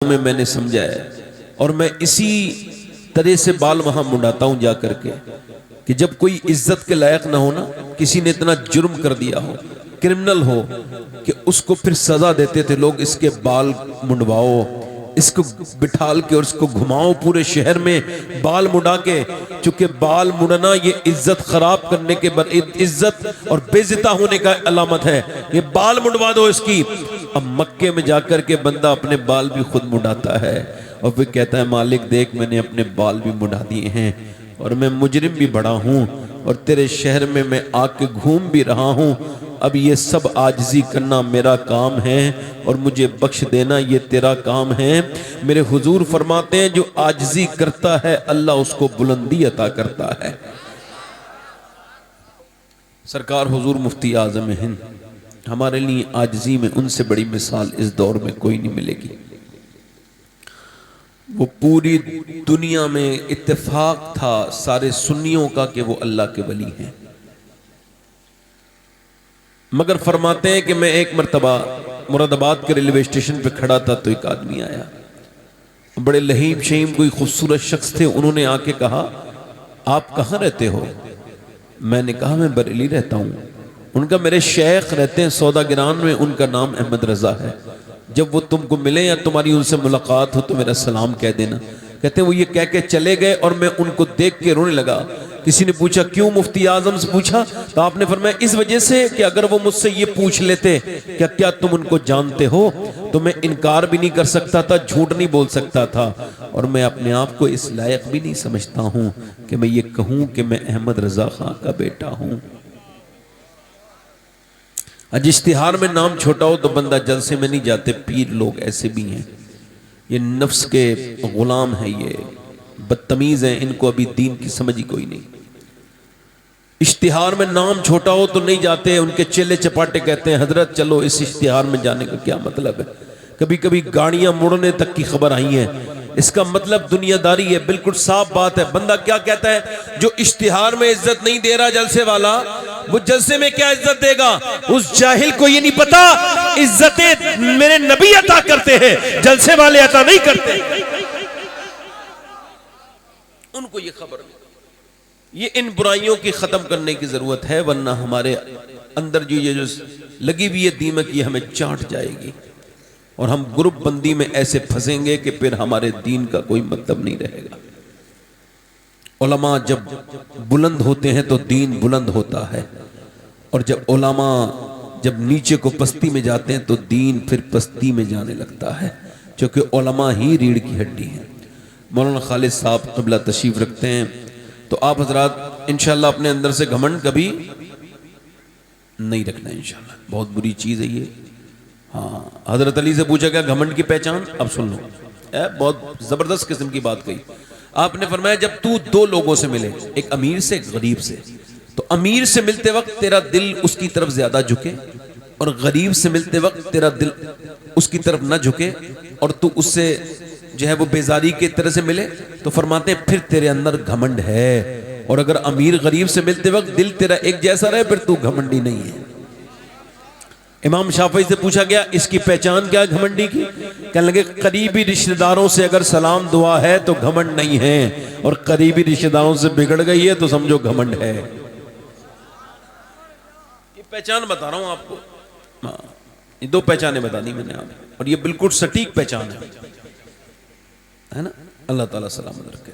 में मैंने समझा है और मैं इसी तरह से बाल वहां मुंडाता हूं जा करके कि जब कोई इज्जत के लायक ना हो ना, किसी ने इतना जुर्म कर दिया हो, क्रिमिनल हो, कि उसको फिर सजा देते थे लोग, इसके बाल मुंडवाओ, इसको बिठाल के और इसको घुमाओ पूरे शहर में बाल मुंडा के। चूंकि बाल मुड़ना ये इज्जत खराब करने के इज्जत और बेइज्जता होने का अलामत है, ये बाल मुंडवा दो इसकी। अब मक्के में जाकर के बंदा अपने बाल भी खुद मुंडाता है और फिर कहता है मालिक देख मैंने अपने बाल भी मुंडा दिए हैं और मैं मुजरिम भी बड़ा हूं और तेरे शहर में मैं आके घूम भी रहा हूं। अब ये सब आजिज़ी करना मेरा काम है और मुझे बख्श देना ये तेरा काम है। मेरे हुजूर फरमाते हैं जो आजिज़ी करता है अल्लाह उसको बुलंदी अता करता है। सरकार हुजूर मुफ्ती आज़म हिंद हमारे लिए आजिज़ी में उनसे बड़ी मिसाल इस दौर में कोई नहीं मिलेगी। वो पूरी दुनिया में इत्तेफाक था सारे सुन्नियों का कि वो अल्लाह के वली हैं, मगर फरमाते हैं कि मैं एक मर्तबा मुरादाबाद के रेलवे स्टेशन पे खड़ा था तो एक आदमी आया, बड़े लहीम शहीम कोई खूबसूरत शख्स थे। उन्होंने आके कहा आप कहाँ रहते हो? मैंने कहा मैं बरेली रहता हूँ। उनका मेरे शेख रहते हैं सौदागिरान में, उनका नाम अहमद रजा है, जब वो तुमको मिले या तुम्हारी उनसे मुलाकात हो तो मेरा सलाम कह देना। कहते हैं वो ये कह के चले गए और मैं उनको देख के रोने लगा। किसी ने पूछा क्यों? मुफ्ती आजम से पूछा तो आपने फरमाया इस वजह से कि अगर वो मुझसे ये पूछ लेते कि क्या तुम उनको जानते हो तो मैं इनकार भी नहीं कर सकता था, झूठ नहीं बोल सकता था, और मैं अपने आप को इस लायक भी नहीं समझता हूं कि मैं ये कहूं कि मैं अहमद रजा खां का बेटा हूं। आज इश्तिहार में नाम छोटा हो तो बंदा जलसे में नहीं जाते। पीर लोग ऐसे भी हैं, ये नफ्स के गुलाम हैं, ये बदतमीज हैं, इनको अभी दीन की समझ ही कोई नहीं। इश्तिहार में नाम छोटा हो तो नहीं जाते, उनके चेले चपाटे कहते हैं हजरत चलो इस इश्तिहार में जाने का क्या मतलब है। कभी कभी गाड़ियां मुड़ने तक की खबर आई है, इसका मतलब दुनियादारी है। बिल्कुल साफ बात है। बंदा क्या कहता है? जो इश्तिहार में इज्जत नहीं दे रहा जलसे वाला, वो जलसे में क्या इज्जत देगा? उस जाहिल को ये नहीं पता इज्जतें मेरे नबी अता करते हैं, जलसे वाले अता नहीं करते। उनको ये खबर नहीं। ये इन बुराइयों की खत्म करने की जरूरत है, वरना हमारे अंदर जो लगी हुई है दीमक ये हमें चाट जाएगी और हम ग्रुप बंदी में ऐसे फंसेंगे कि फिर हमारे दीन का कोई मतलब नहीं रहेगा। उलमा जब बुलंद होते हैं तो दीन बुलंद होता है, और जब उलमा जब नीचे को पस्ती में जाते हैं तो दीन फिर पस्ती में जाने लगता है, क्योंकि उलमा ही रीढ़ की हड्डी है। मौलाना खालिद साहब क़िबला तशरीफ रखते हैं, तो आप हजरात इंशाअल्लाह अपने अंदर से घमंड कभी नहीं रखना इंशाअल्लाह, बहुत बुरी चीज़ है ये। हाँ, हजरत अली से पूछा गया घमंड की पहचान, अब सुन लो, बहुत जबरदस्त किस्म की बात कही। आपने फरमाया जब तू दो लोगों से मिले, एक अमीर से एक गरीब से, तो अमीर से मिलते वक्त तेरा दिल उसकी तरफ ज्यादा झुके और गरीब से मिलते वक्त तेरा दिल उसकी तरफ ना झुके और तू उससे जो है वो बेजारी की तरह से मिले, तो फरमाते हैं फिर तेरे अंदर घमंड है। और अगर अमीर गरीब से मिलते वक्त दिल तेरा एक जैसा रहे फिर तू घमंडी नहीं है। इमाम शाफी से पूछा गया इसकी पहचान क्या है घमंडी की? कहने लगे करीबी रिश्तेदारों से अगर सलाम दुआ है तो घमंड नहीं है, और करीबी रिश्तेदारों से बिगड़ गई है तो समझो घमंड है। ये पहचान बता रहा हूं आपको। हाँ, ये दो पहचानें बता दी मैंने आपको, और ये बिल्कुल सटीक पहचान है ना। अल्लाह ताला सलामत रखे।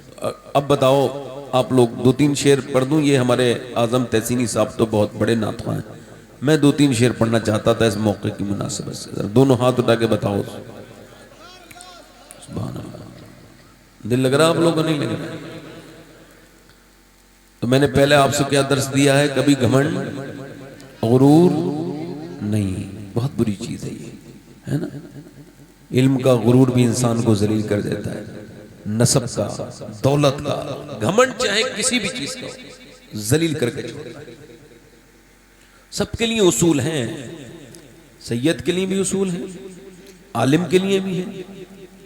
अब बताओ आप लोग, दो तीन शेर पढ़ दूं। ये हमारे आजम तहसीनी साहब तो बहुत बड़े नातवा हैं, मैं दो तीन शेर पढ़ना चाहता था इस मौके की मुनासिबत से। दोनों हाथ उठा के बताओ। सुभान अल्लाह। दिल लग रहा आप लोगों को? नहीं लग रहा? तो मैंने पहले आपसे क्या दर्स दिया है? कभी घमंड गुरूर नहीं, बहुत बुरी चीज है ये, है ना। इल्म का गुरूर भी इंसान को जलील कर देता है, नसब का, दौलत का, घमंड चाहे किसी भी चीज का जलील करके छोड़ता है। सबके लिए उसूल हैं, सैयद के लिए भी उसूल हैं, आलिम के लिए भी हैं।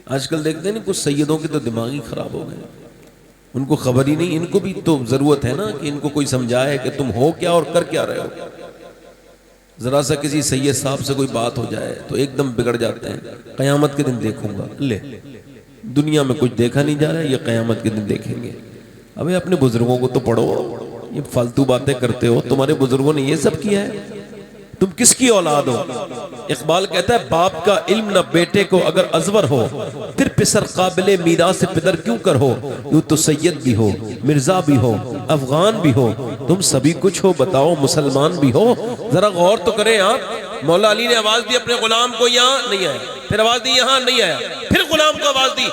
आजकल देखते हैं ना कुछ सैयदों के तो दिमाग ही खराब हो गए, उनको खबर ही नहीं। इनको भी तो जरूरत है ना कि इनको कोई समझाए कि तुम हो क्या और कर क्या रहे हो। जरा सा किसी सैयद साहब से कोई बात हो जाए तो एकदम बिगड़ जाते हैं, कयामत के दिन देखूंगा। ले, दुनिया में कुछ देखा नहीं जा रहा है, ये कयामत के दिन देखेंगे। अबे अपने बुजुर्गों को तो पढ़ो, ये फालतू बातें करते हो, तुम्हारे बुजुर्गों ने ये सब किया है, तुम किसकी औलाद हो। इकबाल कहता है बाप का इल्म न बेटे को अगर अजवर हो, फिर पिसर काबिले मीरा से पिदर क्यों कर हो। यूं तो सैयद भी हो, मिर्जा भी हो, अफगान भी हो, तुम सभी कुछ हो, बताओ मुसलमान भी हो। जरा गौर तो करें आप, मौला अली ने आवाज दी अपने गुलाम को, यहाँ नहीं आया, फिर आवाज दी यहाँ नहीं आया, फिर गुलाम को आवाज दी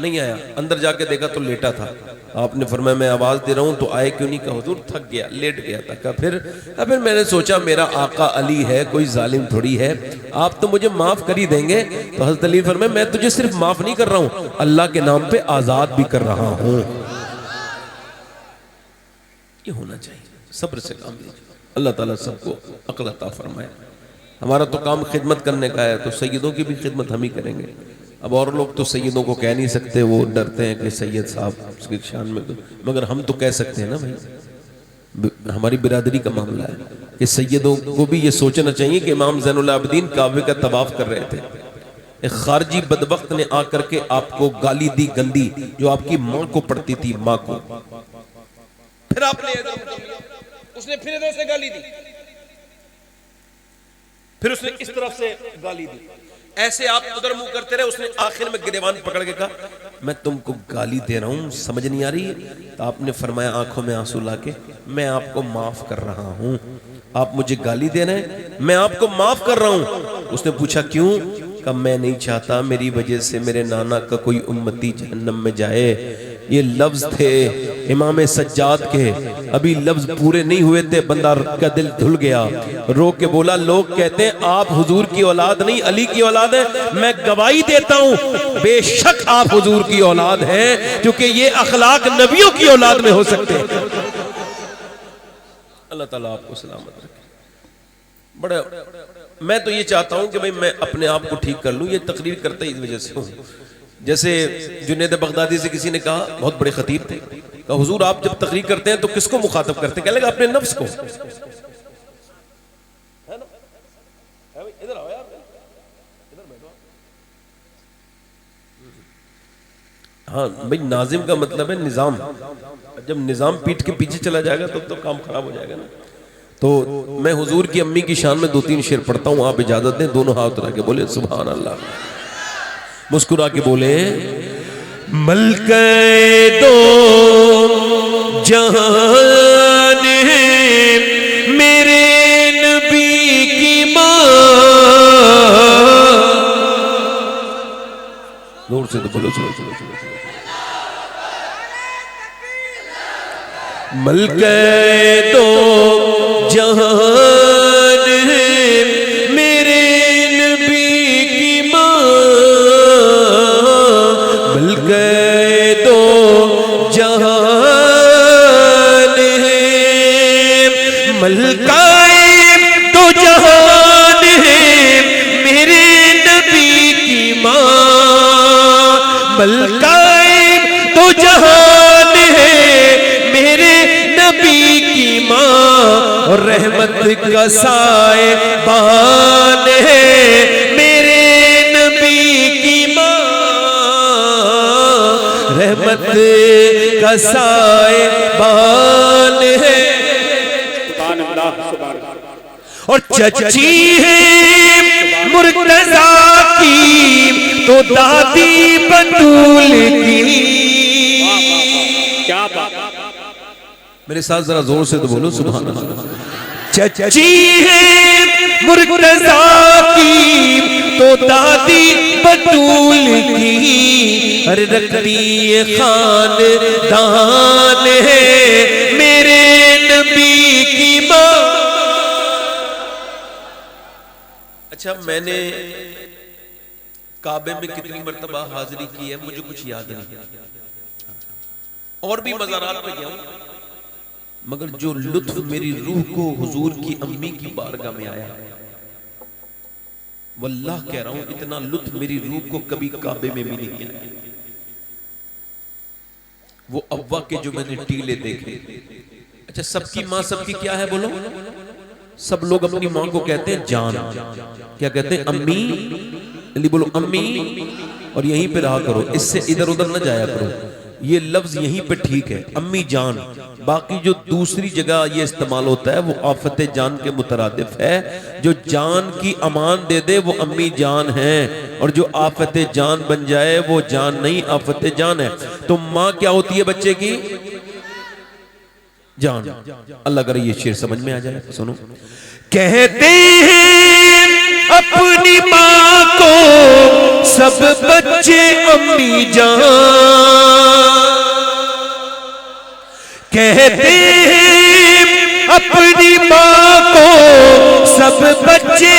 नहीं आया, अंदर जाके देखा तो लेटा था। आपने फरमाया मैं आवाज दे रहा हूं तो आए क्यों नहीं, कहा हुजूर थक गया, लेट गया था। कहा फिर मैंने सोचा मेरा आका अली है, कोई जालिम थोड़ी है, आप तो मुझे माफ कर ही देंगे। तो हज़रत अली फरमाया मैं तुझे सिर्फ माफ नहीं कर रहा हूं, अल्लाह के नाम पे आजाद भी कर रहा हूं। ये होना चाहिए, सब्र से काम लीजिए, अल्लाह ताला सबको अक्ल अता फरमाए। हमारा तो काम खिदमत करने का है, तो सैयदों की भी खिदमत हम ही करेंगे। अब और लोग तो सैयदों को कह नहीं सकते, वो डरते हैं कि सैयद साहब उसकी शान में, मगर हम तो कह सकते हैं ना भाई, हमारी बिरादरी का मामला है कि सैयदों को भी ये सोचना चाहिए कि इमाम ज़ैनुल आबिदीन काबे का तवाफ कर रहे थे, एक खारजी बदबख्त ने आकर के आपको गाली दी गंदी, जो आपकी माँ को पड़ती थी, माँ को, फिर आपने उसने फिर इधर से गाली दी, फिर उसने इस तरफ से गाली दी, ऐसे आप उधर मुंह करते रहे। उसने आखिर में गिरेबान पकड़ के कहा मैं तुमको गाली दे रहा हूं, समझ नहीं आ रही। तो आपने फरमाया आंखों में आंसू लाके, मैं आपको माफ कर रहा हूं, आप मुझे गाली दे रहे हैं, मैं आपको माफ कर रहा हूं। उसने पूछा क्यों? कहा मैं नहीं चाहता मेरी वजह से मेरे नाना का कोई उम्मती जहन्नम में जाए। ये लफ्ज थे इमाम सज्जाद के, अभी लफ्ज पूरे नहीं हुए थे, बंदा का दिल धुल गया, रो के बोला लोग कहते हैं आप हुजूर की औलाद नहीं अली की औलाद है, मैं गवाही देता हूं बेशक आप हुजूर की औलाद हैं, क्योंकि ये अखलाक नबियों की औलाद में हो सकते हैं। अल्लाह ताला आपको सलामत रखे। बड़ा मैं तो ये चाहता हूं कि भाई मैं अपने आप को ठीक कर लूं, ये तकरीर करते ही इस वजह से हूं। जैसे जुनैद बगदादी से किसी ने कहा, बहुत बड़े खतीब थे, कहा हुजूर आप जब तकरीर करते हैं तो किसको मुखातब करते हैं? कहने लगा अपने नफ्स को। है ना? इधर आओ यार, इधर बैठो। हाँ भाई, नाजिम का मतलब है निजाम, जब निजाम पीठ के पीछे चला जाएगा तो काम खराब हो जाएगा ना। तो मैं हुजूर की अम्मी की शान में 2-3 शेर पढ़ता हूं, आप इजाजत दें। दोनों हाथ उठा के बोले सुभान अल्लाह, मुस्कुरा के बोले मलके दो जहान है मेरे नबी की माँ। जोर से तो बोलो, चलो चलो चलो। मलके दो जहान है मेरे नबी की माँ, मलके दो जहान है, मलकाए दो जहान है मेरे नबी की माँ, मलकाए दो जहान है मेरे नबी की माँ, रहमत का साए बान है मेरे नबी की माँ, रहमत का साए बान है। और चची है मुर्तजा की तो दादी बतूल की। क्या बात, मेरे साथ जरा जोर से तो बोलो सुभान अल्लाह। चची है मुर्तजा की तो दादी बतूल की, अरे रखती खानदान है मेरे नबी की माँ। अच्छा, मैंने काबे में कितनी मर्तबा हाजिरी की है मुझे कुछ याद नहीं, और भी मज़ारात पे गया हूं, मगर जो लुत्फ मेरी रूह को हुजूर की अम्मी की बारगाह में आया, वल्लाह कह रहा हूं, इतना लुत्फ मेरी रूह को कभी काबे में भी नहीं आया। वो अव्वा के जो मैंने टीले देखे। अच्छा, सबकी माँ सबकी क्या है बोलो? सब लोग अपनी माँ को कहते हैं जान। क्या कहते हैं? अम्मी। जल्दी बोलो अम्मी। और यहीं पे रहा करो, इससे इधर उधर न जाया करो। ये लफ्ज यहीं पे ठीक है, अम्मी जान। बाकी जो दूसरी जगह ये इस्तेमाल होता है वो आफत जान के मुतरादिफ है। जो जान की अमान दे दे वो अम्मी जान है, और जो आफत जान बन जाए वो जान नहीं, आफत जान है। तो माँ क्या होती है बच्चे की? जान। अल्लाह करे ये शेर समझ में आ जाए। सुनो, कहते हैं अपनी माँ को सब बच्चे अम्मी जान, कहते हैं अपनी माँ को सब बच्चे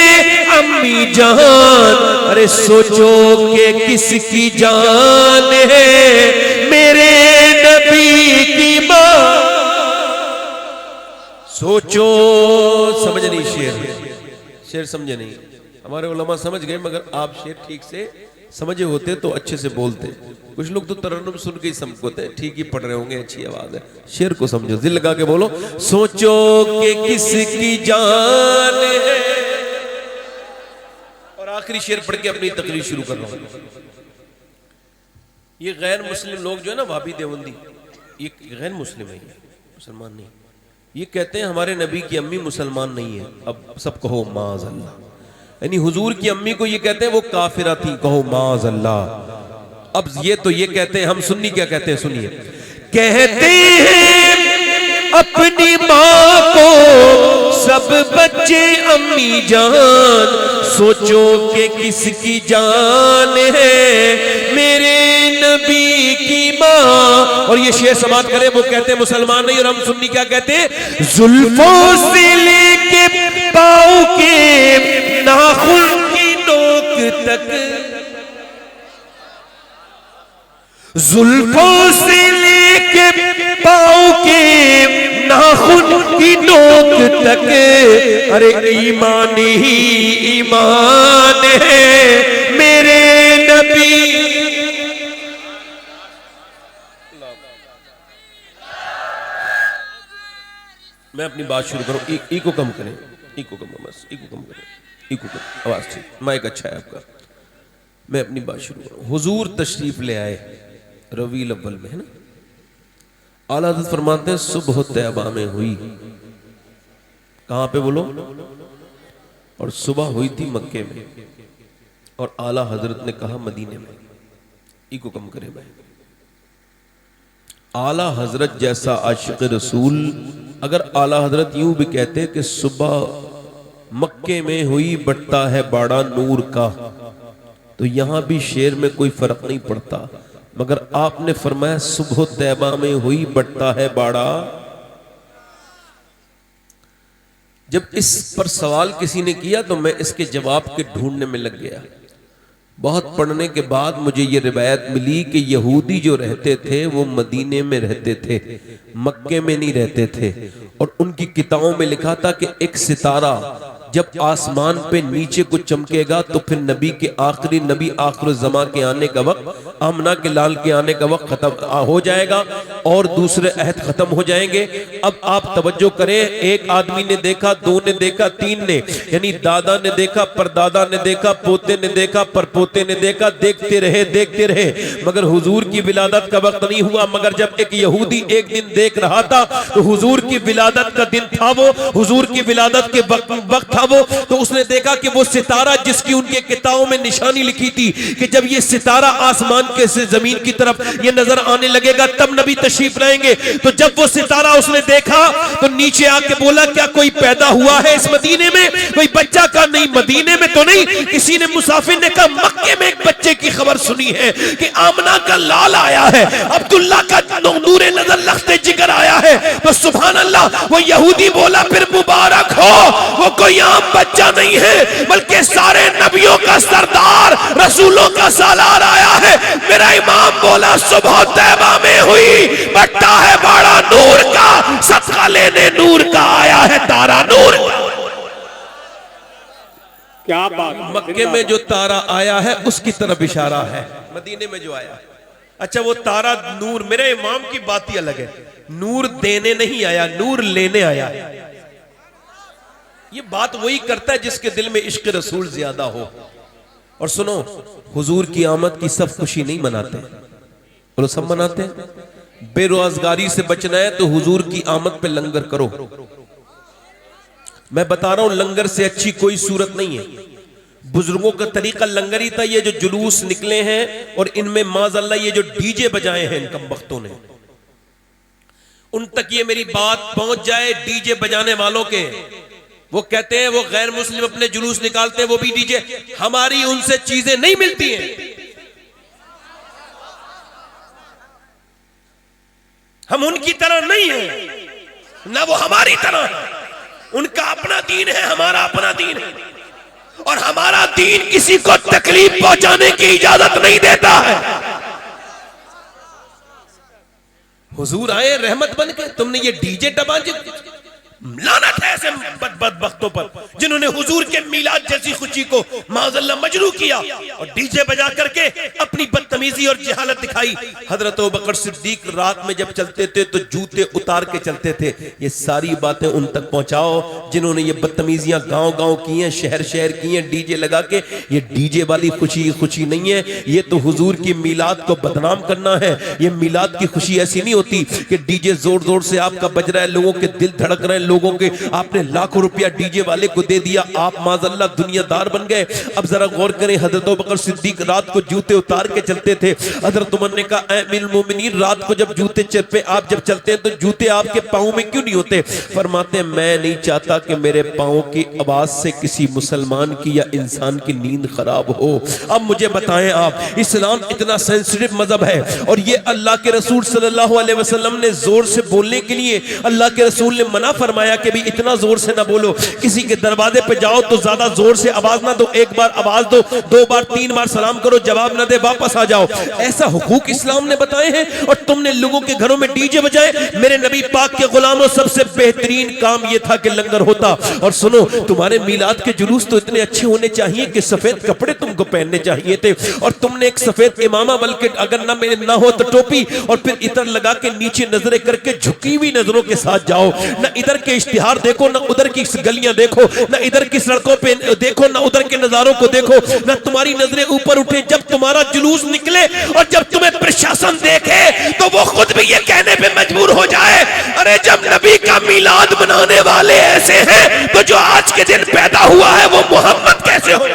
अम्मी जान। अरे सोचो कि किसकी जान है मेरे नबी की माँ। सोचो, समझ नहीं शेर समझे नहीं। हमारे उलमा समझ गए, मगर आप शेर ठीक से समझे होते तो अच्छे से बोलते। कुछ लोग तो तरन्नुम सुन के ही समझते हैं, ठीक ही पढ़ रहे होंगे, अच्छी आवाज है। शेर को समझो, दिल लगा के बोलो। सोचो कि किसकी जान है। और आखिरी शेर पढ़ के अपनी तकरीर शुरू कर रहा हूं। ये गैर मुस्लिम लोग जो है ना, भाभी देवबंदी, ये गैर मुस्लिम है, मुसलमान नहीं। ये कहते हैं हमारे नबी की अम्मी मुसलमान नहीं है। अब सब कहो माज़अल्लाह, यानी हुजूर की अम्मी को ये कहते हैं वो काफिरा थी, कहो माज़अल्लाह। अब ये तो ये कहते हैं, हम सुन्नी क्या कहते हैं सुनिए। कहते हैं अपनी माँ को सब बच्चे अम्मी जान, सोचो कि किसकी जान है मेरे नबी की माँ। और ये शेर समाप्त करे, वो कहते हैं मुसलमान नहीं, और हम सुन्नी क्या कहते हैं? जुल्फों से लेके पाँव के नाखून की नोक तक, जुल्फों से लेके पाँव के नाखून की नोक तक, अरे ईमान ही ईमान है मेरे नबी। मैं अपनी बात शुरू करूं, इको कम करें, इको कम, बस इको कम करें, इको कम, आवाज ठीक, माइक अच्छा है आपका। मैं अपनी बात शुरू करूं। हुजूर तशरीफ ले आए रबीउल अव्वल में, है ना। आला हज़रत फरमाते हैं सुबह तैयबा में हुई। कहां पे बोलो? और सुबह हुई थी मक्के में, और आला हजरत ने कहा मदीने में। इको कम करें भाई। आला हजरत जैसा आशिक रसूल, अगर आला हजरत यूं भी कहते कि सुबह मक्के में हुई बटता है बाड़ा नूर का, तो यहां भी शेर में कोई फर्क नहीं पड़ता। मगर आपने फरमाया सुबह तैयबा में हुई बटता है बाड़ा। जब इस पर सवाल किसी ने किया तो मैं इसके जवाब के ढूंढने में लग गया। बहुत पढ़ने के बाद मुझे ये रिवायत मिली कि यहूदी जो रहते थे वो मदीने में रहते थे, मक्के में नहीं रहते थे। और उनकी किताबों में लिखा था कि एक सितारा जब आसमान पे नीचे को चमकेगा तो फिर नबी के आखिरी नबी आखिर ज़मा के आने का वक्त, आमना के लाल के आने का वक्त खत्म हो जाएगा और दूसरे अहद खत्म हो जाएंगे। अब आप तवज्जो करें, एक आदमी ने देखा, दो ने देखा, तीन ने, यानी दादा ने देखा, परदादा ने देखा, पोते ने देखा, परपोते ने देखा, देखते रहे, मगर हुजूर की विलादत का वक्त नहीं हुआ। मगर जब एक यहूदी एक दिन देख रहा था तो हुजूर की विलादत का दिन था, वो हुजूर की विलादत के वक्त था वो, तो उसने देखा कि वो सितारा जिसकी उनके किताबों में निशानी लिखी थी कि जब ये सितारा आसमान के से जमीन की तरफ ये नजर आने लगेगा तब नबी तशरीफ लाएंगे। तो जब वो सितारा उसने देखा तो नीचे आके बोला क्या कोई पैदा हुआ है इस मदीने में? कोई बच्चा का नहीं, मदीने में तो नहीं। किसी ने मुसाफिर ने कहा मक्के में एक बच्चे की खबर सुनी है कि आमना का लाल आया है, अब्दुल्ला का नूरे नजर लख्ते जिगर आया है। तो सुभान अल्लाह, वो यहूदी बोला फिर मुबारक हो, वो कोई आम बच्चा नहीं है बल्कि सारे नबियों का सरदार, रसूलों का सालार आया है। मेरा इमाम बोला सुबह तैयबा में हुई बट्टा है बड़ा नूर का, सदका लेने नूर का आया है तारा नूर का। क्या बात, मक्के में जो तारा आया है उसकी तरफ इशारा है, मदीने में जो आया। अच्छा वो तारा नूर, मेरे इमाम की बात ही अलग है, नूर देने नहीं आया, नूर लेने आया। ये बात वही करता है जिसके दिल में इश्क रसूल ज्यादा हो। और सुनो, हुजूर की आमद की सब खुशी नहीं मनाते, बोलो सब मनाते हैं। बेरोजगारी से बचना है तो हुजूर की आमद पे लंगर करो। मैं बता रहा हूं, लंगर से अच्छी कोई सूरत नहीं है। बुजुर्गों का तरीका लंगर ही था। ये जो जुलूस निकले हैं और इनमें माज़अल्लाह ये जो डीजे बजाए हैं इन कमबख्तों ने, उन तक ये मेरी बात पहुंच जाए। डीजे बजाने वालों के, वो कहते हैं वो गैर मुस्लिम अपने जुलूस निकालते हैं, वो भी डीजे। हमारी उनसे चीजें नहीं मिलती हैं, हम उनकी तरह नहीं हैं, ना वो हमारी तरह है। उनका अपना दीन है, हमारा अपना दीन है, और हमारा दीन किसी को तकलीफ पहुंचाने की इजाजत नहीं देता है। हुजूर आए रहमत बन के, तुमने ये डीजे डबाजे, लानत है ऐसे बदबख्तों पर जिन्होंने हुजूर के मीलाद जैसी खुशी को माज़अल्लाह मजरू किया और डीजे बजा करके अपनी बदतमीजी और जहालत दिखाई। हजरत अबू बकर सिद्दीक रात में जब चलते थे तो जूते उतार के चलते थे। ये सारी बातें उन तक पहुंचाओ जिन्होंने ये बदतमीजियां गांव गांव की हैं, शहर शहर की हैं, डीजे लगा के। ये डीजे वाली खुशी नहीं है, ये तो हुजूर की मीलाद को बदनाम करना है। ये मीलाद की खुशी ऐसी नहीं होती कि डीजे जोर जोर से आपका बज रहा है, लोगों के दिल धड़क रहे हैं, लोगों के, आपने लाखों रुपया डीजे वाले को दे दिया, आप माज़अल्लाह दुनियादार बन गए। अब जरा गौर करें, हजरत अबू बकर सिद्दीक रात को जूते उतार के चलते थे। हजरत उमर ने कहा, ऐ अमीरुल मोमिनीन, रात को जब जूते पे आप जब चलते हैं तो जूते आपके पाँव में क्यों नहीं होते? फरमाते हैं, मैं नहीं चाहता कि मेरे पाँव की आवाज से किसी मुसलमान की या इंसान की नींद खराब हो। अब मुझे बताएं आप, इस्लाम इतना सेंसिटिव मजहब है और ये अल्लाह के रसूल सल्लल्लाहु अलैहि वसल्लम ने जोर से बोलने के लिए अल्लाह के रसूल ने मना फरमाया कि भी इतना जोर से ना बोलो। किसी के दरवाजे पे जाओ तो ज्यादा जोर से आवाज ना दो, एक बार आवाज दो, 2 बार 3 बार सलाम करो, जवाब ना दे वापस आ जाओ। ऐसा हुकूक इस्लाम ने बताए हैं और तुमने लोगों के घरों में डीजे बजाए। मेरे नबी पाक के गुलामों, सबसे बेहतरीन काम यह था कि लंगर होता। और सुनो, तुम्हारे मीलाद के जुलूस तो इतने अच्छे होने चाहिए कि सफेद कपड़े तुमको पहनने चाहिए थे और तुमने एक सफेद इमामा, बल्कि अगर ना मेरे ना हो तो टोपी, और फिर इतर लगा के नीचे नजरें करके झुकी हुई नजरों के साथ जाओ। ना इधर के इश्तिहार देखो, ना उधर की गलियां देखो, ना इधर की सड़कों पे देखो, ना उधर के नजारों को देखो, ना तुम्हारी नजरें ऊपर उठे जब तुम्हारा जुलूस निकले और जब तुम्हें प्रशासन देखे तो वो खुद भी ये कहने पे मजबूर हो जाए, अरे जब नबी का मीलाद मनाने वाले ऐसे हैं तो जो आज के दिन पैदा हुआ है वो मोहम्मद कैसे हो?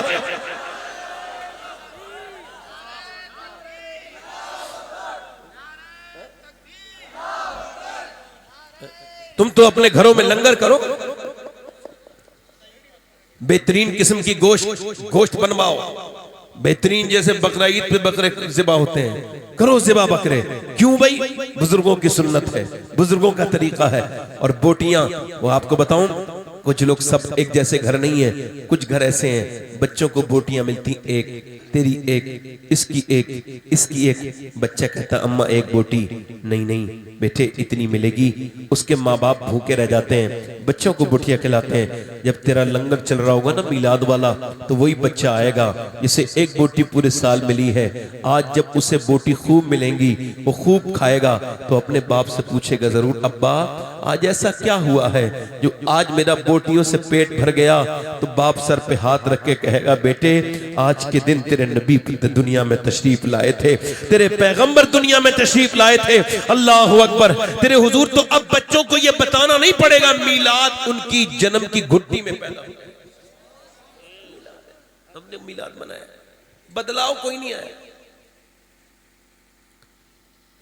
तुम तो अपने घरों में लंगर करो, बेहतरीन किस्म की गोश्त बनवाओ, बेहतरीन जैसे बकरा ईद पे बकरे ज़िबा होते हैं, करो ज़िबा बकरे। क्यों भाई? बुजुर्गों की सुन्नत है, बुजुर्गों का तरीका है। और बोटियां, वो आपको बताऊं, कुछ लोग सब एक जैसे घर नहीं है, कुछ घर ऐसे हैं बच्चों को बोटियां मिलती, एक तेरी एक, इसकी एक, इसकी एक। बच्चा कहता अम्मा एक बोटी, नहीं बेटे इतनी मिलेगी। उसके माँ बाप भूखे रह जाते हैं, बच्चों को बोटियां खिलाते हैं। जब तेरा लंगर चल रहा होगा ना मीलाद वाला, तो वही बच्चा आएगा जिसे एक बोटी पूरे साल मिली है, आज जब उसे बोटी खूब मिलेंगी वो खूब खाएगा तो अपने बाप से पूछेगा जरूर, अब्बा आज ऐसा क्या हुआ है जो आज मेरा बोटियों से पेट भर गया? तो बाप सर पे हाथ रख के कहेगा, बेटे आज के दिन तेरे नबी दुनिया में तशरीफ लाए थे, तेरे पैगंबर दुनिया में तशरीफ लाए थे। अल्लाह अकबर। तेरे हुजूर, तो अब बच्चों को यह बताना नहीं पड़ेगा मीलाद उनकी जन्म की घुट्टी में पैदा हुआ, हमने मीलाद मनाया, बदलाव कोई नहीं आया।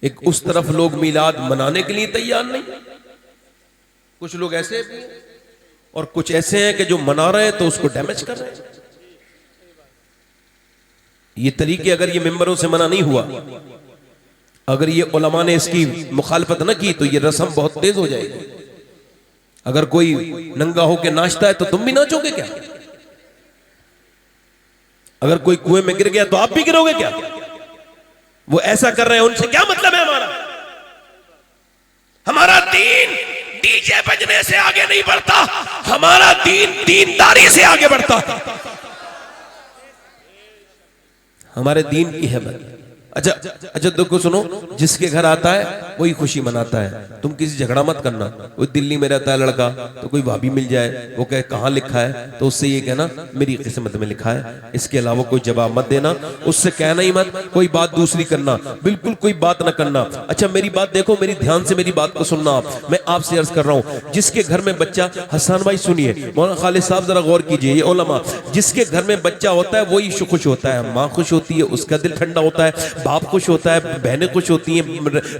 एक उस तरफ लोग मीलाद मनाने के लिए तैयार नहीं, कुछ लोग ऐसे भी हैं और कुछ ऐसे हैं कि जो मना रहे हैं तो उसको डैमेज कर रहे हैं। ये तरीके अगर ये मेंबरों से मना नहीं हुआ, अगर ये उलमा ने इसकी मुखालफत न की तो ये रस्म बहुत तेज हो जाएगी। अगर कोई नंगा होके नाचता है तो तुम भी नाचोगे क्या? अगर कोई कुएं में गिर गया तो आप भी गिरोगे क्या? वो ऐसा कर रहे हैं, उनसे क्या मतलब है? हमारा दीन डीजे बजने से आगे नहीं बढ़ता, हमारा दीन दीनदारी से आगे बढ़ता। हमारे दीन की है अच्छा अच्छा, देखो सुनो, जिसके घर आता है वही खुशी मनाता है। तुम किसी झगड़ा मत करना। कोई दिल्ली में रहता है लड़का, तो कोई भाभी मिल जाए, वो कहे कहाँ लिखा है, तो उससे ये कहना मेरी किस्मत में लिखा है, इसके अलावा कोई जवाब मत देना, उससे कहना ही मत, कोई बात दूसरी करना, बिल्कुल कोई बात ना करना। अच्छा मेरी बात देखो, मेरी ध्यान से मेरी बात को सुनना। आप, मैं आपसे अर्ज कर रहा हूँ, जिसके घर में बच्चा, हसन भाई सुनिए, मौलाना खालिद साहब जरा गौर कीजिए, ये उलमा, जिसके घर में बच्चा होता है वही खुश होता है, माँ खुश होती है, उसका दिल ठंडा होता है, बाप खुश होता है, बहनें खुश होती हैं,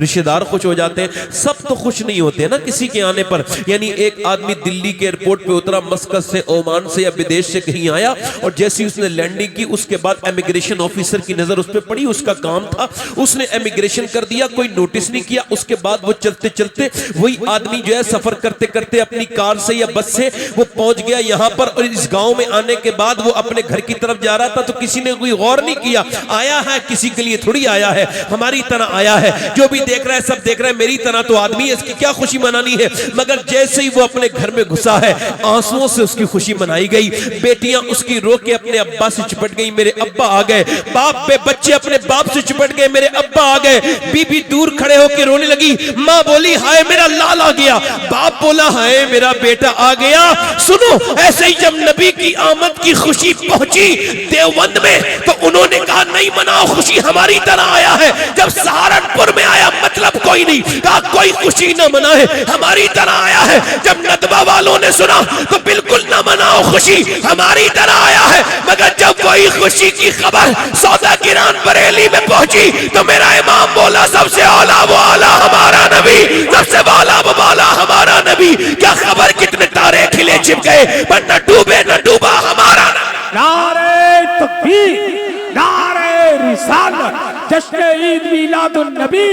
रिश्तेदार खुश हो जाते हैं। सब तो खुश नहीं होते ना किसी के आने पर। यानी एक आदमी दिल्ली के एयरपोर्ट पे उतरा, मस्कत से, ओमान से या विदेश से कहीं आया, और जैसी उसने लैंडिंग की, उसके बाद इमिग्रेशन ऑफिसर की नजर उस पर पड़ी, उसका काम था, उसने इमिग्रेशन कर दिया, कोई नोटिस नहीं किया। उसके बाद वो चलते चलते वही आदमी जो है सफर करते करते अपनी कार से या बस से वो पहुंच गया यहाँ पर, और इस गांव में आने के बाद वो अपने घर की तरफ जा रहा था, तो किसी ने कोई गौर नहीं किया, आया है किसी के लिए थोड़ी आया है, हमारी तरह आया है, जो भी देख रहा है सब देख रहा है, मेरी तरह तो आदमी है, इसकी क्या खुशी मनानी है। मगर जैसे ही वो अपने घर में घुसा है, आंसुओं से उसकी खुशी मनाई गई। बेटियां उसकी रो के अपने अब्बा से चिपट गई, मेरे अब्बा आ गए। बाप पे बच्चे अपने बाप से चिपट गए, मेरे अब्बा आ गए। बीबी दूर खड़े होकर रोने लगी, माँ बोली हाय मेरा लाल आ गया, बाप बोला हाय मेरा बेटा आ गया। सुनो, ऐसे ही जब नबी की आमद की खुशी पहुंची देवबंद में, तो उन्होंने कहा नहीं मनाओ, खुशी हमारी तरह आया है। जब सहारनपुर में आया, मतलब कोई नहीं, कहा कोई खुशी न मनाए, हमारी तरह आया है। जब नदवा वालों ने सुना तो बिल्कुल न मनाओ, खुशी हमारी तरह आया है। मगर जब वही खुशी की खबर सौदा किरान बरेली में पहुंची, तो मेरा इमाम बोला सबसे आला वो आला हमारा नबी, सबसे वाला वो वाला हमारा नबी। क्या खबर कितने तारे खिले छिप गए, पर न डूबे न डूबा हमारा नबी। नारे तकबीर, नारे रिसालत, जश्न ईद मिलादुन नबी,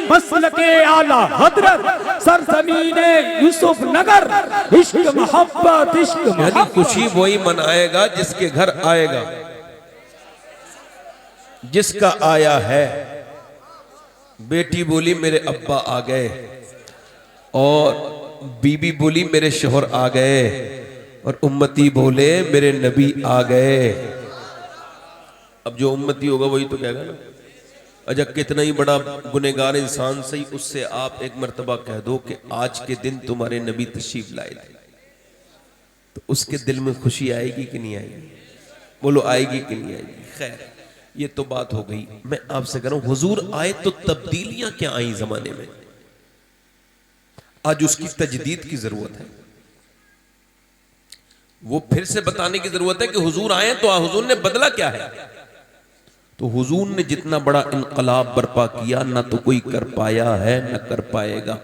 मसलके आला हजरत, सरजमीने यूसुफ नगर, इश्क मोहब्बत इश्क मोहब्बत। खुशी वही मनाएगा जिसके घर आएगा, जिसका आया है। बेटी बोली मेरे अब्बा आ गए, और बीबी बोली मेरे शोहर आ गए, और उम्मती बोले मेरे नबी आ गए। अब जो उम्मती होगा वही तो कहेगा ना। अच्छा कितना ही बड़ा गुनहगार इंसान सही, उससे आप एक मर्तबा कह दो कि आज के दिन तुम्हारे नबी तशरीफ लाए थे, तो उसके दिल में खुशी आएगी कि नहीं आएगी? बोलो आएगी कि नहीं आएगी? खैर ये तो बात हो गई। मैं आपसे कह रहा हूं, हुजूर आए तो तब्दीलियां क्या आई जमाने में, आज उसकी तजदीद की जरूरत है। वो फिर से बताने की जरूरत है कि हुजूर आए तो हुजूर ने बदला क्या है। तो हुजूर ने जितना बड़ा इनकलाब बर्पा किया, ना तो कोई कर पाया है ना कर पाएगा।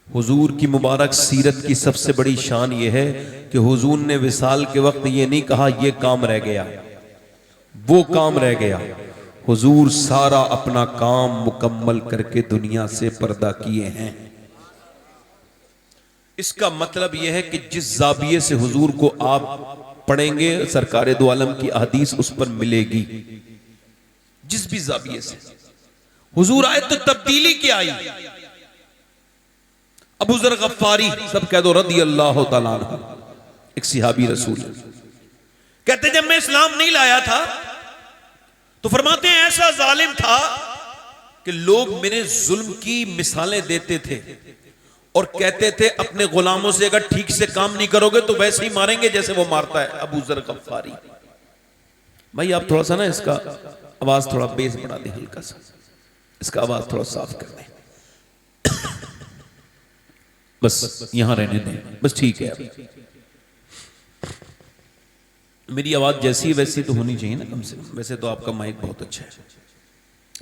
हुजूर की मुबारक सीरत की सबसे बड़ी शान यह है कि हुजूर ने विसाल के वक्त ये नहीं कहा ये काम रह गया, वो काम रह गया। हुजूर सारा अपना काम मुकम्मल करके दुनिया से पर्दा किए हैं। इसका मतलब यह है कि जिस जाविये से हुजूर को आप पढ़ेंगे, सरकारे दो आलम की हदीस उस पर मिलेगी। जिस भी जाविये से हुजूर आए तो तब्दीली क्या आई। अबू ज़र गफ्फारी, सब कह दो रदी अल्लाह तआला अन्हु, एक सिहाबी रसूल, कहते जब मैं इस्लाम नहीं लाया था तो फरमाते हैं ऐसा जालिम था कि लोग मेरे जुल्म की मिसालें देते थे और कहते थे अपने गुलामों से अगर ठीक से काम नहीं करोगे तो वैसे ही मारेंगे जैसे वो मारता है। अबू ज़र गफ्फारी। भाई आप थोड़ा सा ना इसका आवाज थोड़ा बेस बढ़ा दें, हल्का सा इसका आवाज थोड़ा साफ कर दें, बस यहां रहने दें, बस ठीक है। मेरी आवाज जैसी वैसी तो होनी चाहिए ना कम से कम। वैसे तो आपका माइक बहुत अच्छा है,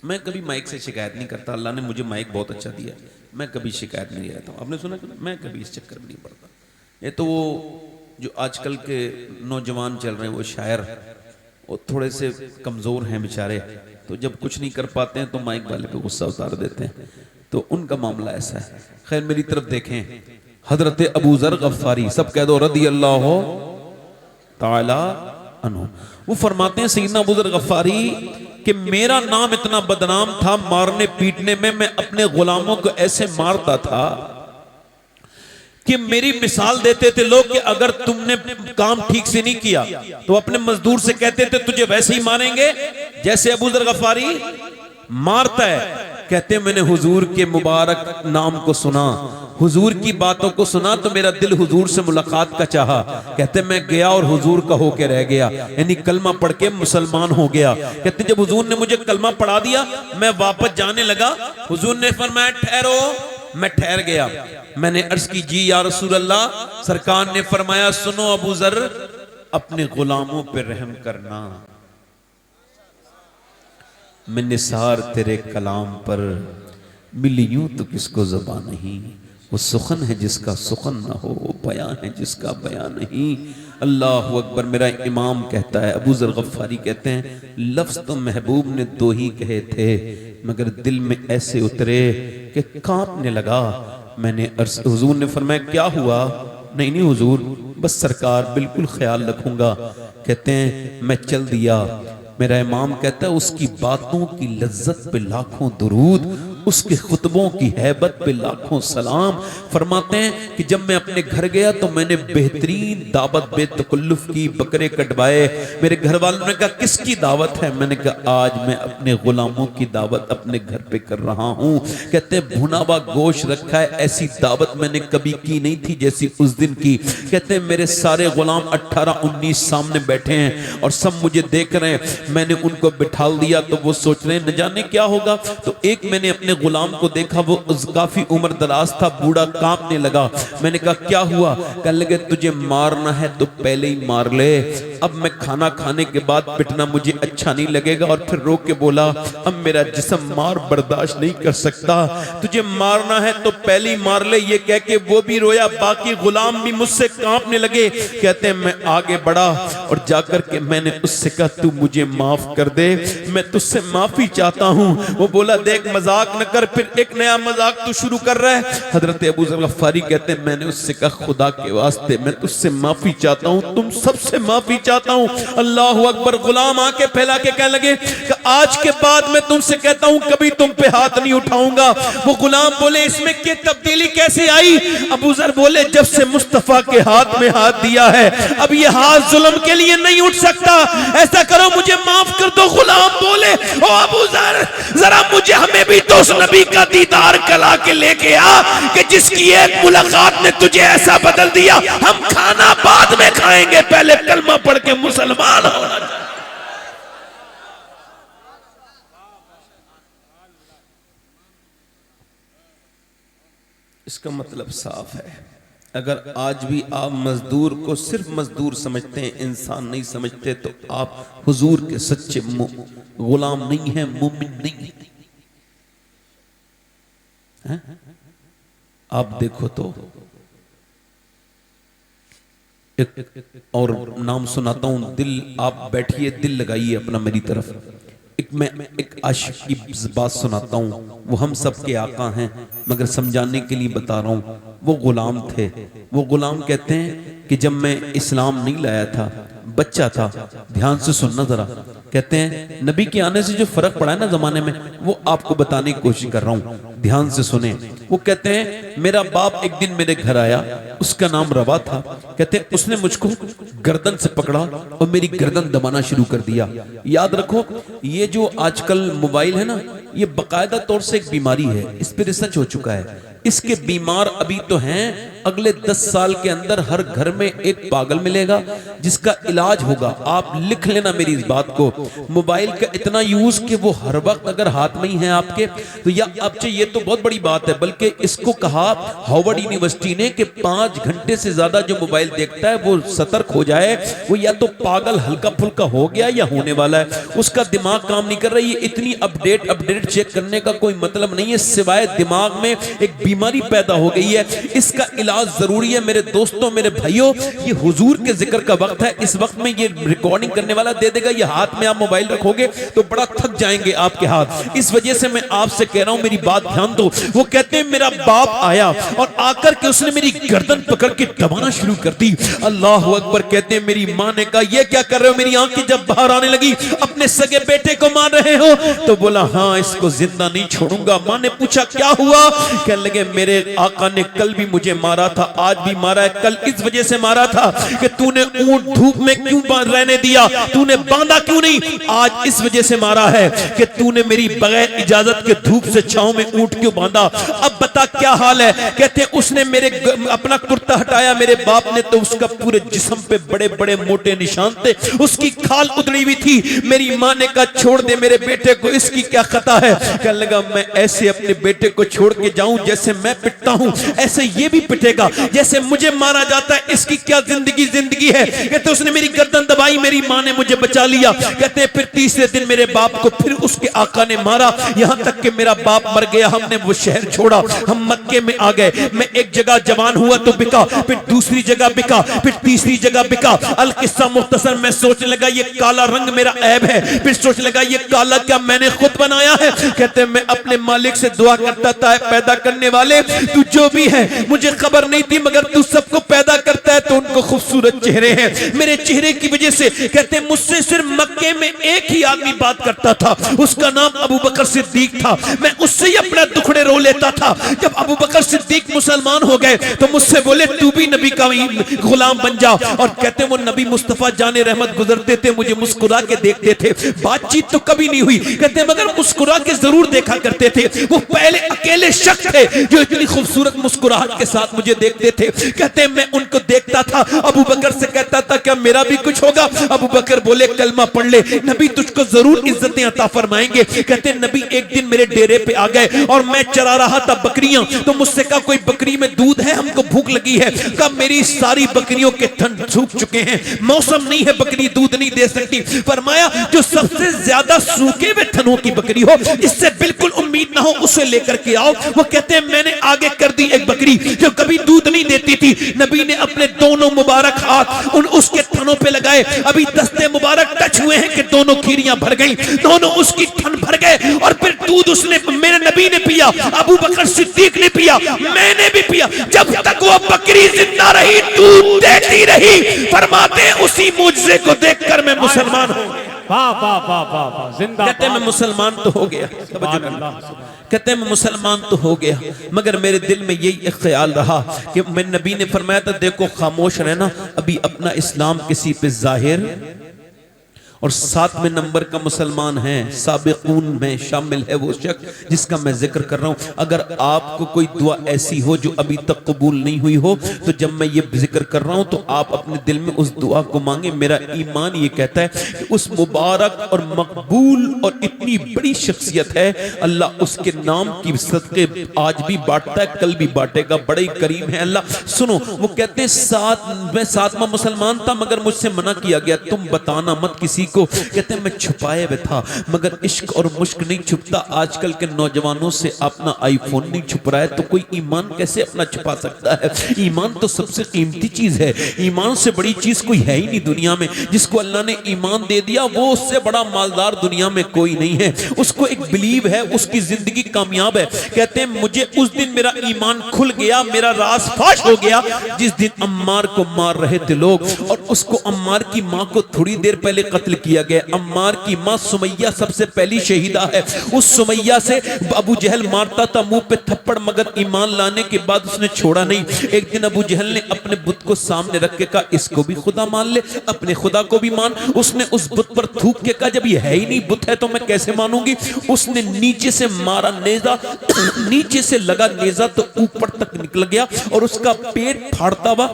मैं कभी माइक से शिकायत नहीं करता। अल्लाह ने मुझे माइक बहुत अच्छा दिया, मैं कभी शिकायत नहीं रहता हूँ। आपने सुना, मैं कभी इस चक्कर में नहीं पड़ता। ये तो वो जो आजकल के नौजवान चल रहे हैं, वो शायर, वो थोड़े से कमज़ोर हैं बेचारे, तो जब कुछ नहीं कर पाते हैं तो माइक वाले पे गुस्सा उतार देते हैं, तो उनका मामला ऐसा है। खैर मेरी तरफ देखें, हजरत अबू ज़र गफ्फारी, सब कह दो रदी अल्लाह ताला अन्हु, वो फरमाते हैं सैयदना अबू ज़र गफ्फारी कि मेरा नाम इतना बदनाम था मारने पीटने में, मैं अपने गुलामों को ऐसे मारता था कि मेरी मिसाल देते थे लोग कि अगर तुमने काम ठीक से नहीं किया तो अपने मजदूर से कहते थे तुझे वैसे ही मारेंगे जैसे अबू ज़र गफारी मारता है। कहते मैंने हुजूर के मुबारक नाम को सुना, हुजूर की बातों को सुना तो मेरा दिल हुजूर से मुलाकात का चाहा। कहते मैं गया और हुजूर का होके रह गया, यानी कलमा पढ़ के मुसलमान हो गया। कहते जब हुजूर ने मुझे कलमा पढ़ा दिया मैं वापस जाने लगा, हुजूर ने फरमाया ठहरो, मैं ठहर गया। मैंने अर्ज की जी या रसूल अल्लाह। सरकार ने फरमाया सुनो अबू ज़र, अपने गुलामों पे रहम करना, मैं निसार तेरे कलाम पर मिली यूं तो किसको ज़बान नहीं, वो सुखन है जिसका सुखन ना हो, वो बयां है जिसका बयां नहीं। अल्लाह अकबर। मेरा इमाम कहता है, अबू ज़र गफ़ारी कहते हैं लफ्ज़ तो महबूब ने दो ही कहे थे मगर दिल में ऐसे उतरे कि कांपने लगा। मैंने हुजूर ने फरमाया क्या हुआ? नहीं नहीं हुजूर, बस सरकार बिल्कुल ख्याल रखूंगा। कहते हैं मैं चल दिया। मेरा इमाम कहता है उसकी बातों की लज्जत पे लाखों दुरूद, उसके खुतबों की हैबत पे लाखों सलाम। फरमाते हैं कि जब मैं अपने घर गया तो मैंने बेहतरीन दावत बेतकल्लुफ की, बकरे कटवाए। मेरे घर वालों ने कहा किसकी दावत है? मैंने कहा आज मैं अपने गुलामों की दावत अपने घर पे कर रहा हूँ। कहते हैं भुना हुआ गोश्त रखा है, ऐसी दावत मैंने कभी की नहीं थी जैसी उस दिन की। कहते हैं मेरे सारे गुलाम 18-19 सामने बैठे हैं और सब मुझे देख रहे हैं। मैंने उनको बिठा दिया तो वो सोच रहे हैं न जाने क्या होगा। तो एक मैंने अपने गुलाम को देखा, वो काफी उम्र दराज था, बूढ़ा कांपने लगा। मैंने कहा क्या हुआ? कहने लगे तुझे मारना है तो पहले ही मार ले, अब मैं खाना खाने के बाद पिटना मुझे अच्छा नहीं लगेगा। और फिर रो के बोला अब मेरा जिस्म मार बर्दाश्त नहीं कर सकता, तुझे मारना है तो पहले ही मार ले। ये कह के वो भी रोया, बाकी गुलाम भी मुझसे कांपने लगे। कहते हैं मैं आगे बढ़ा और जाकर के मैंने उससे कहा तू मुझे माफ कर दे, मैं तुझसे माफी चाहता हूँ। वो बोला देख मजाक न कर, फिर एक नया मजाक तू शुरू कर रहा है। हजरत अबू ज़र गफ़ारी कहते हैं मैंने उससे कहा खुदा के वास्ते मैं तुझसे माफी चाहता हूँ, तुम सबसे माफी चाहता हूँ। अल्लाह अकबर। गुलाम आके फैला के कहने लगे कि आज के बाद मैं तुमसे कहता हूँ कभी तुम पे हाथ नहीं उठाऊंगा। वो गुलाम बोले इसमें क्या तब्दीली कैसे आई? अबू ज़र बोले जब से मुस्तफा के हाथ में हाथ दिया है अब ये हाथ जुल्म के लिए नहीं उठ सकता, ऐसा करो मुझे माफ कर दो। गुलाम बोले ओ अबू ज़र जरा मुझे हमें भी तो उस नबी का दीदार कला के लेके आ कि जिसकी एक मुलाकात ने तुझे ऐसा बदल दिया। हम खाना बाद में खाएंगे, पहले कलमा पढ़ के मुसलमान होना। इसका मतलब साफ है, अगर आज भी आप मजदूर को सिर्फ मजदूर समझते हैं, इंसान नहीं समझते, तो आप हुजूर के सच्चे गुलाम नहीं हैं, मोमिन नहीं हैं। आप देखो तो एक और नाम सुनाता हूं, दिल आप बैठिए, दिल लगाइए अपना मेरी तरफ। मैं एक आशिक की बात सुनाता हूँ, वो हम सब के आका हैं मगर समझाने के लिए बता रहा हूँ। वो गुलाम थे। वो गुलाम कहते हैं कि जब मैं इस्लाम नहीं लाया था, बच्चा था, ध्यान से सुनना जरा। कहते हैं नबी के आने से जो फर्क पड़ा है ना जमाने में, वो आपको बताने की कोशिश कर रहा हूँ, ध्यान से सुने। वो कहते हैं मेरा बाप एक दिन मेरे घर आया, उसका नाम रवा था। कहते हैं उसने मुझको गर्दन से पकड़ा और मेरी गर्दन दबाना शुरू कर दिया। याद रखो ये जो आजकल मोबाइल है ना, ये बाकायदा तौर से एक बीमारी है, इस पे रिसर्च हो चुका है। इसके बीमार अभी तो हैं, अगले 10 साल के अंदर हर घर में एक पागल मिलेगा जिसका इलाज होगा। आप लिख लेना मेरी इस बात को। मोबाइल का इतना यूज कि वो हर वक्त अगर हाथ में ही है आपके, तो या आपसे ये तो बहुत बड़ी बात है, बल्कि इसको कहा हार्वर्ड यूनिवर्सिटी ने कि 5 घंटे से ज्यादा जो मोबाइल देखता है वो सतर्क हो जाए, वो या तो पागल हल्का फुल्का हो गया या होने वाला है, उसका दिमाग काम नहीं कर रहा। ये इतनी अपडेट चेक करने का कोई मतलब नहीं है, सिवाय दिमाग में एक बीमारी पैदा हो गई है, इसका इलाज जरूरी है। मेरे दोस्तों, मेरे भाइयों, ये हुजूर के जिक्र का वक्त है। इस वक्त में ये रिकॉर्डिंग करने वाला दे देगा, ये हाथ में आप मोबाइल रखोगे तो बड़ा थक जाएंगे आपके हाथ। इस वजह से मैं आपसे कह रहा हूं मेरी बात ध्यान दो। वो कहते हैं मेरा बाप आया और आकर के उसने मेरी गर्दन पकड़ के दबाना शुरू कर दी। अल्लाह अकबर। कहते हैं मेरी मां ने कहा ये क्या कर रहे हो? मेरी आंखें जब बाहर आने लगी, अपने सगे बेटे को मार रहे हो? तो बोला हाँ, इसको जिंदा नहीं छोड़ूंगा। मां ने पूछा क्या हुआ? कहने लगे लगे मेरे आका ने कल भी मुझे मारा था, आज भी मारा है, कल इस वजह से मारा था कि तूने ऊंट धूप में क्यों रहने दिया, तूने बांधा क्यों नहीं, आज इस वजह से मारा है कि तूने मेरी बगैर इजाजत के धूप से छांव में ऊंट क्यों बांधा। अब बता क्या हाल है। कहते उसने मेरे अपना कुर्ता हटाया मेरे बाप ने तो उसका पूरे जिस्म पे बड़े बड़े मोटे निशान थे, उसकी खाल उधड़ी हुई थी। मेरी माँ ने कहा छोड़ दे मेरे बेटे को, इसकी क्या खता है। कहने लगा मैं ऐसे अपने बेटे को छोड़ के जाऊं, जैसे मैं पिटता हूं ऐसे ये भी पिटेगा, जैसे मुझे मारा जाता है, इसकी क्या जिंदगी है। कहते उसने मेरी गर्दन दबाई, मेरी माँ ने मुझे बचा लिया। कहते फिर तीसरे दिन मेरे बाप को फिर उसके आका ने मारा, यहां तक कि मेरा बाप मर गया। हमने वो शहर छोड़ा, हम मक्के में आ गए। मैं एक जगह जवान हुआ तो बिका, फिर दूसरी जगह बिका, फिर तीसरी जगह बिका। अल किस्सा मुख्तसर, मैं सोचने लगा ये काला रंग मेरा ऐब है, फिर सोचने लगा ये काला क्या मैंने खुद बनाया है। कहते मैं अपने मालिक से दुआ करता था पैदा करने वाले तू जो भी है, मुझे खबर नहीं थी मगर तू सबको पैदा करता है तो उनको खूबसूरत चेहरे हैं, मेरे चेहरे की वजह से। कहते मुझसे सिर्फ मक्के में एक ही आदमी बात करता था, उसका नाम अबू बकर सिद्दीक था। मैं उससे ही अपना दुखड़े रो लेता था। जब अबू बकर सिद्दीक मुसलमान हो गए तो मुझसे बोले तू भी नबी का गुलाम बन जा। और कहते वो नबी मुस्तफा जाने रहमत गुजरते थे, मुझे मुस्कुरा के देखते थे, बातचीत तो कभी नहीं हुई। कहते मगर मुस्कुरा के जरूर देखा करते थे। वो पहले अकेले शख्स थे जो इतनी खूबसूरत मुस्कुराहट के साथ मुझे देखते थे। कहते मैं उनको देखता था, अबू बकर से कहता था क्या मेरा भी कुछ होगा। अबू बकर बोले कलमा पढ़ ले, नबी तुझको जरूर इज्जतें अता फरमाएंगे। कहते नबी एक दिन मेरे डेरे पे आ गए और मैं चरा रहा था बकरियां, तो मुझसे कहा कोई बकरी में दूध है, हमको भूख लगी है। कहा मेरी सारी बकरियों के थन सूख चुके हैं, मौसम नहीं है, बकरी दूध नहीं दे सकती। फरमाया जो सबसे ज्यादा सूखे हुए थनों की बकरी हो, इससे बिल्कुल उम्मीद ना हो, उसे लेकर के आओ। वो कहते हैं मैंने आगे कर दी एक बकरी जो कभी दूध नहीं देती थी। नबी ने अपने दोनों मुबारक हाथ उसके थनों पे लगाए, अभी दस्ते मुबारक टच हुए हैं कि दोनों खीरियां भर गई, दोनों उसकी थन भर गए। और फिर दूध उसने मेरे नबी ने पिया, अबू बकर सिद्दीक ने पिया, मैंने भी पिया। जब तक वो बकरी जिंदा रही दूध देती रही। फरमाते उसी मुझसे को देखकर मैं मुसलमान हो गया। वाह वाह वाह वाह वाह, जिंदा। कहते मैं मुसलमान तो हो गया, कहते मैं मुसलमान तो हो गया, मगर मेरे दिल में यही एक ख्याल रहा कि मैं नबी ने फरमाया था देखो खामोश रहना, अभी अपना इस्लाम किसी पे जाहिर। और 7वें नंबर का मुसलमान है, साबिकून में शामिल है वो शख्स जिसका मैं जिक्र कर रहा हूं। अगर आपको कोई दुआ ऐसी हो जो अभी तक कबूल नहीं हुई हो, तो जब मैं ये जिक्र कर रहा हूं तो आप अपने दिल में उस दुआ को मांगे। मेरा ईमान ये कहता है कि उस मुबारक और मकबूल और इतनी बड़ी शख्सियत है, अल्लाह उसके नाम की सदके आज भी बांटता है, कल भी बांटेगा, बड़े ही करीम है अल्लाह। सुनो वो कहते हैं मैं 7वां मुसलमान था मगर मुझसे मना किया गया, तुम बताना मत किसी को। कहते हैं मैं छुपाए हुए था, मगर इश्क और मुश्क नहीं छुपता। आजकल के नौजवानों से अपना आईफोन नहीं छुप रहा है तो कोई ईमान कैसे अपना छुपा सकता है। ईमान तो सबसे कीमती चीज है, ईमान से बड़ी चीज कोई है ही नहीं दुनिया में। जिसको अल्लाह ने ईमान दे दिया वो उससे बड़ा मालदार दुनिया में कोई नहीं है। उसको एक बिलीव है, उसकी जिंदगी कामयाब है। कहते हैं मुझे उस दिन मेरा ईमान खुल गया, मेरा राज फाश हो गया जिस दिन अम्मार को मार रहे थे लोग, और उसको अम्मार की माँ को थोड़ी देर पहले कत्ल किया गया। अम्मार की माँ सुमैया सबसे पहली शहीदा है। उस सुमैया से अबू जहल मारता था मुंह पे थप्पड़, मगर ईमान लाने के बाद उसने छोड़ा नहीं। एक दिन अबू जहल ने अपने बुत को सामने रख के कहा इसको भी खुदा मान ले, अपने खुदा को भी मान। उसने उस बुत पर थूक के कहा जब ये है ही नहीं बुत है तो मैं कैसे मानूंगी। उसने नीचे से मारा नेजा, नीचे से लगा नेजा तो ऊपर तक निकल गया और उसका पेट फाड़ता हुआ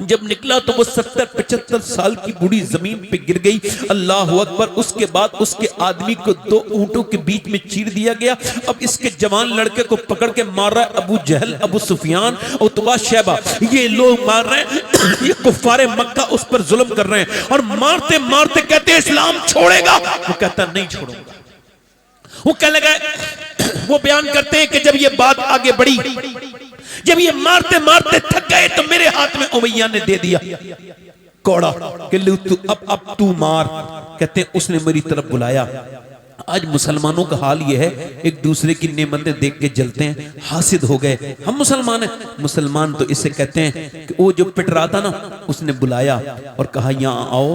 जब निकला तो वो 70-75 साल की बूढ़ी जमीन पे गिर गई। अल्लाह अकबर। उसके बाद उसके आदमी को 2 ऊंटों के बीच में चीर दिया गया। अब इसके जवान लड़के को पकड़ के मार रहा है अबू जहल, अबू सुफियान, उतबा, शैबा, ये लोग मार रहे हैं। ये कुफ्फारे मक्का उस पर जुल्म कर रहे हैं और मारते मारते कहते इस्लाम छोड़ेगा, वो कहता नहीं छोड़ूंगा। वो कहने लगा, वो बयान करते हैं कि जब ये बात आगे बढ़ी, जब ये मारते मारते थक गए तो मेरे हाथ में उमैया ने दे दिया कौड़ा कि तू अब तू मार। कहते हैं उसने मेरी तरफ बुलाया। आज मुसलमानों का हाल यह है, एक दूसरे की नेमतें देख के जलते हैं, हासिद हो गए। हम मुसलमान हैं, मुसलमान तो इसे कहते हैं कि वो जो पिट रहा था ना, उसने बुलाया और कहा यहाँ आओ।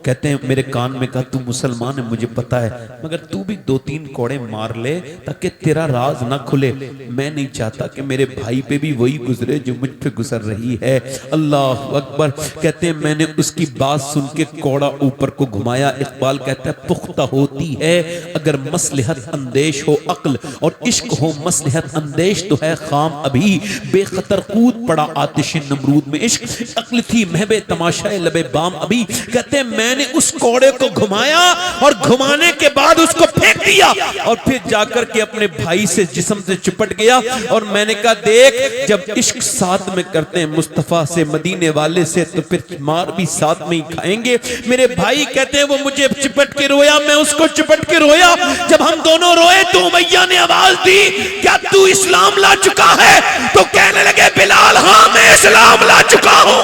कहते हैं मेरे कान में कहा तू मुसलमान है मुझे पता है, मगर तू भी 2-3 कोड़े मार ले ताकि तेरा राज ना खुले। मैं नहीं चाहता कि मेरे भाई पे भी वही गुजरे जो मुझ पे गुजर रही है। अल्लाह अकबर। कहते हैं मैंने उसकी बात सुन के कोड़ा ऊपर को घुमाया। इकबाल कहता है पुख्ता होती है अगर मसलहत अंदेश हो अक्ल, और इश्क हो मसलहत अंदेश तो है खाम अभी। बेखतर कूद पड़ा आतिश नमरूद में इश्क, अक्ल थी महबे तमाशाए लबे बाम अभी। कहते हैं मैंने उस कोड़े को घुमाया और घुमाने के बाद उसको फेंक दिया और फिर जाकर के अपने भाई से जिस्म से चिपट गया। और मैंने कहा देख जब इश्क साथ में करते हैं मुस्तफा से मदीने वाले से तो फिर मार भी साथ में ही खाएंगे। मेरे भाई कहते हैं वो मुझे चिपट के रोया, मैं उसको चिपट के रोया। जब हम दोनों रोए तो उमैया ने आवाज दी क्या तू इस्लाम ला चुका है? तो कहने लगे बिलाल हाँ मैं इस्लाम ला चुका हूं।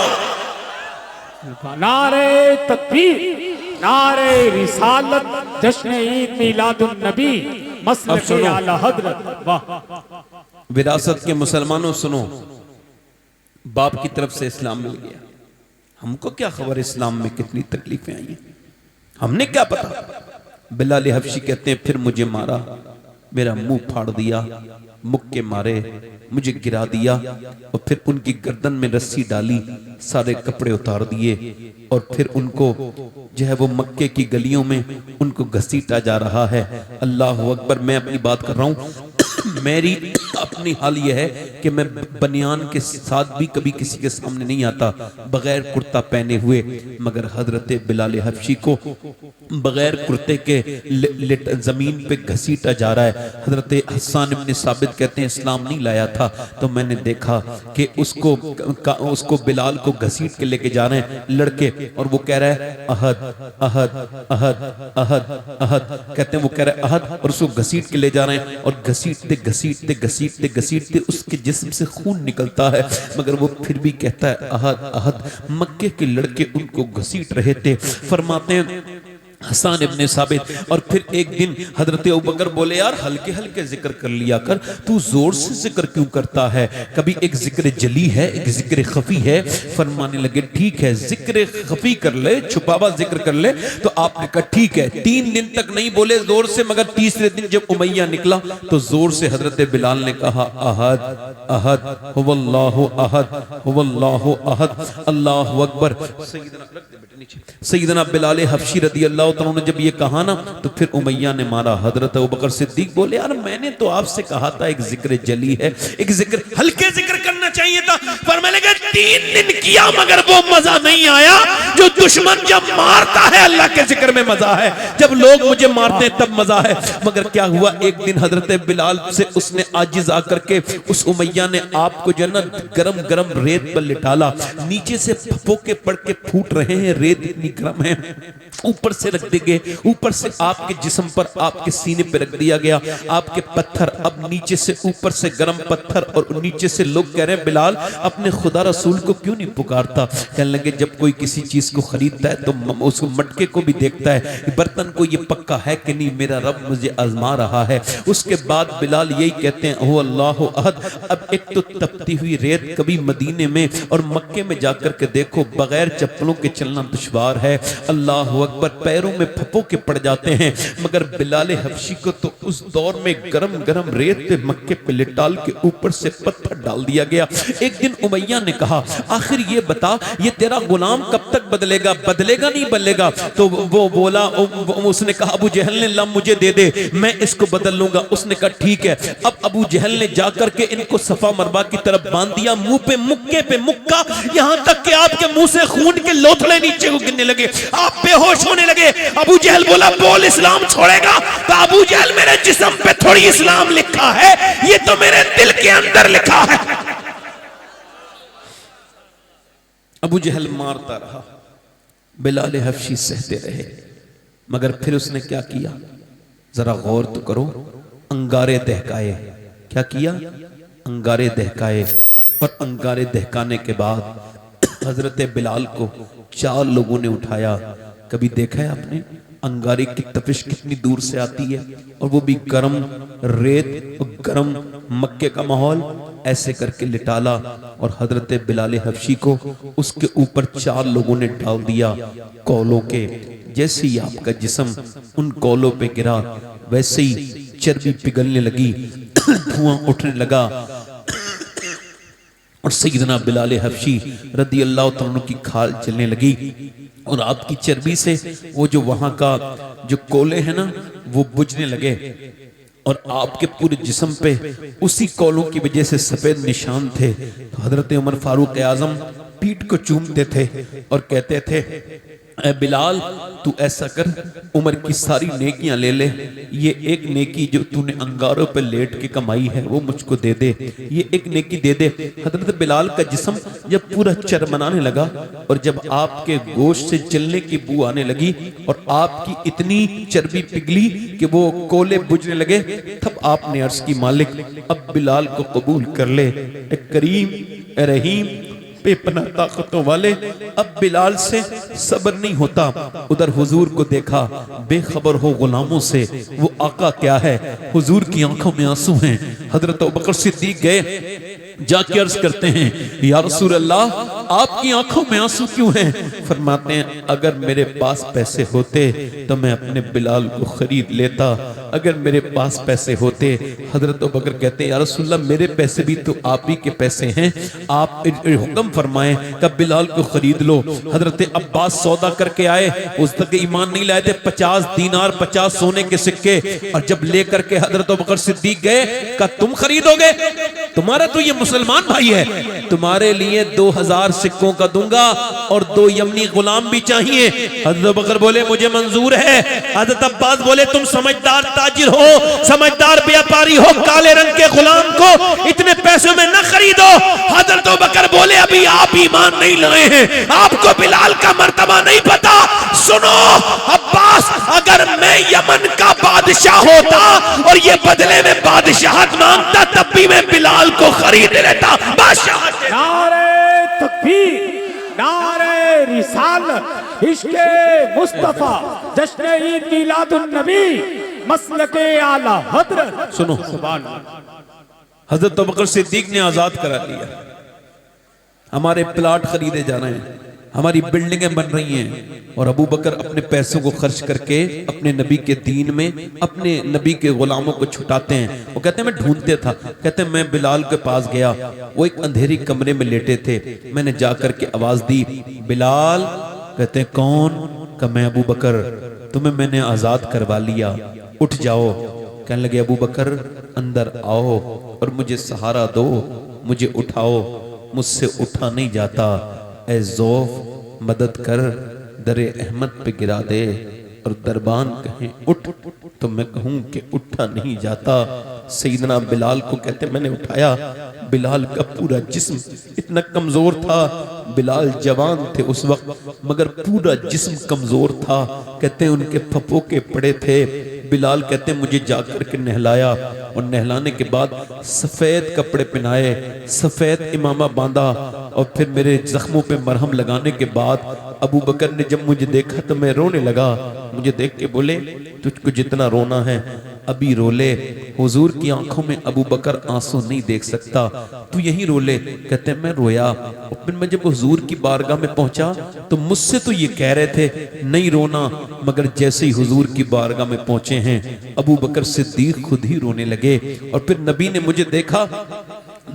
नारे तकबीर, नारे रिसालत, जश्न ईद मिलादुन नबी, मसलक आला हजरत। वाह विरासत के मुसलमानों सुनो, बाप की तरफ से इस्लाम मिल गया। हमको क्या खबर इस्लाम में कितनी तकलीफें आई हैं, हमने क्या पता। बिलाल हबशी कहते हैं फिर मुझे मारा, मेरा मुंह फाड़ दिया, मुक्के मारे, मुझे गिरा दिया और फिर उनकी गर्दन में रस्सी डाली, सारे कपड़े उतार दिए और फिर उनको जो है वो मक्के की गलियों में उनको घसीटा जा रहा है। अल्लाह अकबर। मैं अपनी बात कर रहा हूं मेरी अपनी हाल यह है कि मैं बनियान के साथ भी कभी किसी के सामने नहीं आता बगैर कुर्ता पहने हुए, मगर हजरत बिलाल हबशी को बगैर कुर्ते के जमीन पे घसीटा जा रहा है। हजरत हसन इब्न साबित कहते हैं इस्लाम नहीं लाया था तो मैंने देखा कि उसको बिलाल को घसीट के लेके जा रहे हैं लड़के, और वो कह रहा है अहद अहद अहद अहद अहद। कहते हैं वो कह रहा है अहद और उसको घसीट के ले जा रहे हैं और घसीटते घसीटते घसीटते घसीटते उसके जिस्म से खून निकलता है, मगर वो फिर भी कहता है अहद अहद। मक्के के लड़के उनको घसीट रहे थे। फरमाते हैं हसन इब्न साबित, और फिर एक दिन हजरत अबू बकर बोले यार हल्के हल्के जिक्र कर लिया कर, तू जोर से जिक्र क्यों करता है? कभी एक जिक्र जली है एक जिक्र खफी है। फरमाने लगे ठीक है जिक्र खफी कर ले, छुपावा जिक्र कर ले। तो आपने कहा ठीक है। 3 दिन तक नहीं बोले जोर से, मगर तीसरे दिन जब उमैया निकला तो जोर से हजरत बिलाल ने कहा अहद अहद हुवल्लाहु अहद हुवल्लाहु अहद अल्लाहु अकबर। सैयदना बिलाल हबशी रदी अल्लाह तआला ने जब ये कहा ना तो फिर उमैया ने मारा। हजरत अबू बकर सिद्दीक बोले यार मैंने तो आपसे कहा था एक जिक्र जली है, एक जिक्र हल्के जिक्र करना चाहिए था। फरमाने लगे 3 दिन किया मगर वो मजा नहीं आया जो दुश्मन जब मारता है। अल्लाह के जिक्र में मजा है, जब लोग मुझे मारते हैं तब मजा है। मगर क्या हुआ एक दिन हजरत बिलाल से उसने आजिज आकर के उस उमैया ने आपको जो ना गरम गरम रेत पर लिटाला, नीचे से फपोके पड़ के फूट रहे हैं, रेत इतनी गर्म है, ऊपर से रख देंगे, ऊपर से आपके जिस्म पर आपके सीने पे रख दिया गया आपके पत्थर, अब नीचे से ऊपर से गर्म पत्थर और नीचे से लोग कह रहे हैं बिलाल अपने खुदा रसूल को क्यों नहीं पुकारता? कहने लगे जब कोई किसी चीज को खरीदता है तो उसको मटके को भी देखता है बर्तन को ये पक्का है कि नहीं, मेरा रब मुझे आजमा रहा है। उसके बाद बिलाल यही कहते हैं ओ अल्लाह अहद। अब एक तो तपती हुई रेत कभी मदीने में और मक्के में जाकर के देखो बगैर चप्पलों के चलना दुश्वार है। अल्लाह अकबर। पैरों में फपोके पड़ जाते हैं, मगर बिलाल हबशी को तो उस दौर में गरम गरम रेत पे मक्के पे लिटाल के ऊपर से पत्थर डाल दिया गया। एक दिन उमैया ने कहा आखिर ये बता ये तेरा गुलाम कब तक बदलेगा? बदलेगा नहीं बदलेगा? तो वो बोला उसने कहा अबू जहल ने ला मुझे दे दे मैं इसको बदल लूंगा। उसने कहा ठीक है। अब अबू जहल ने जाकर के इनको सफा मरवा की तरफ बांध दिया, मुंह पे मुक्के पे मुक्का, यहां तक कि आपके मुंह से खून के लोथड़े नीचे को गिरने लगे, आप बेहोश होने लगे। अबू जहल बोला बोल इस्लाम छोड़ेगा? तो अबू जहल मेरे जिस्म पे थोड़ी इस्लाम लिखा है, ये तो मेरे दिल के अंदर लिखा है। अबू जहल मारता रहा, बिलाल हबशी सहते रहे, मगर फिर उसने क्या किया जरा गौर तो करो। अंगारे दहकाए। क्या किया? अंगारे दहकाए। और अंगारे दहकाने के बाद हजरत बिलाल को 4 लोगों ने उठाया। कभी देखा है आपने अंगारे की तपिश कितनी दूर से आती है, और वो भी गर्म रेत और गर्म मक्के का माहौल। ऐसे करके लिटाला और हजरत बिलाल हबशी को उसके ऊपर 4 लोगों ने डाल दिया कौलों के। जैसे ही आपका जिस्म उन कौलों पे गिरा वैसे ही चर्बी पिघलने लगी, धुआं उठने लगा और सैयदना बिलाल हबशी रदी अल्लाह तआला अन्हु की खाल चलने लगी और आपकी चर्बी से वो जो वहां का जो कोले हैं ना वो बुझने लगे और आपके पूरे जिस्म पे उसी कोलों की वजह से सफेद निशान थे। तो हजरत उमर फारूक आजम पीठ को चूमते थे और कहते थे, ऐ बिलाल तू ऐसा कर, उमर की सारी नेकियां ले ले, ये एक नेकी जो तूने अंगारों पे लेट के कमाई है वो मुझको दे दे, ये एक नेकी दे दे। हजरत बिलाल का जिस्म जब पूरा चरमराने लगा और जब आपके गोश्त से जलने की बू आने लगी और आपकी इतनी चर्बी पिघली कि वो कोले बुझने लगे, तब आपने अर्ज की, मालिक अब बिलाल को कबूल कर ले, ए करीम ए रहीम बेपना ताकतों वाले, अब बिलाल से सब्र नहीं होता। उधर हुजूर को देखा, बेखबर हो गुलामों से वो आका क्या है, हुजूर की आंखों में आंसू हैं। हजरत अबू बकर सिद्दीक गए, जाके अर्ज करते हैं, या रसूल अल्लाह आपकी आंखों में आंसू क्यों हैं? फरमाते हैं, अगर मेरे पास पैसे होते तो मैं अपने बिलाल को खरीद लेता, अगर मेरे पास पैसे होते। हजरत अबू बकर कहते हैं, या रसूल अल्लाह मेरे पैसे भी तो आप ही के पैसे हैं, आप हुक्म फरमाएं कब बिलाल को खरीद लो। हजरत अब्बास सौदा करके आए, उस तक ईमान नहीं लाए थे, 50 दीनार 50 सोने के सिक्के, और जब लेकर के हजरत अबू बकर सिद्दीक गए, कहा तुम खरीदोगे, तुम्हारा तो ये मुसलमान भाई है, तुम्हारे लिए 2000 सिक्कों का दूंगा और 2 यमनी गुलाम भी चाहिए। हजरत अबू बकर बोले मुझे मंजूर है। हजरत अब्बास बोले तुम समझदार ताजिर हो, समझदार व्यापारी हो, काले रंग के गुलाम को इतने पैसों में न खरीदो। हजरत अबू बकर बोले अभी आप ईमान नहीं लाए हैं, आपको बिलाल का मर्तबा नहीं पता। सुनो अब्बास, अगर मैं यमन का बादशाह होता और ये बदले में बादशाहत मांगता तब भी मैं बिलाल को खरीद लेता। बादशाह नारे तकबीर, नारे रिसालत, इश्के मुस्तफा, जश्न ईद मिलादुन नबी, मसलके आला हजरत। सुनो, सुभान हजरत अबू बकर सिद्दीक ने आजाद करा लिया, हमारे प्लाट खरीदे जा रहे हैं, हमारी बिल्डिंगें बन रही हैं, और अबू बकर अपने पैसों को खर्च करके अपने नबी के दीन में अपने नबी के गुलामों को छुटाते हैं। वो कहते हैं मैं ढूंढते था, कहते हैं मैं बिलाल के पास गया, वो एक अंधेरी कमरे में लेटे थे, मैंने जाकर के आवाज दी, बिलाल। कहते हैं कौन? कहा मैं अबू बकर, तुम्हें मैंने आजाद करवा लिया, उठ जाओ। कहने लगे अबू बकर अंदर आओ और मुझे सहारा दो, मुझे उठाओ, मुझसे उठा नहीं जाता, ऐ ज़ौफ मदद कर, दरे अहमद पे गिरा दे। और दरबान कहें उठ तो मैं कहूं कि उठा नहीं जाता। सैयदना बिलाल को कहते मैंने उठाया, बिलाल का पूरा जिस्म इतना कमजोर था, बिलाल जवान थे उस वक्त मगर पूरा जिस्म कमजोर था। कहते हैं उनके फपोके पड़े थे। बिलाल कहते हैं मुझे जाकर के नहलाया और नहलाने के बाद सफेद कपड़े पहनाए, सफेद इमामा बांधा और फिर मेरे जख्मों पे मरहम लगाने के बाद अबू बकर ने जब मुझे देखा तो मैं रोने लगा। मुझे देख के बोले तुझको जितना रोना है अभी रो ले। हुजूर की आंखों में अबू बकर आंसू नहीं देख सकता, तू यहीं रो ले। कहते हैं मैं रोया और फिर मैं जब हुजूर की बारगाह में पहुंचा तो मुझसे तो ये कह रहे थे नहीं रोना, मगर जैसे ही हुजूर की बारगाह में पहुंचे हैं अबू बकर सिद्दीक खुद ही रोने लगे। और फिर नबी ने मुझे देखा,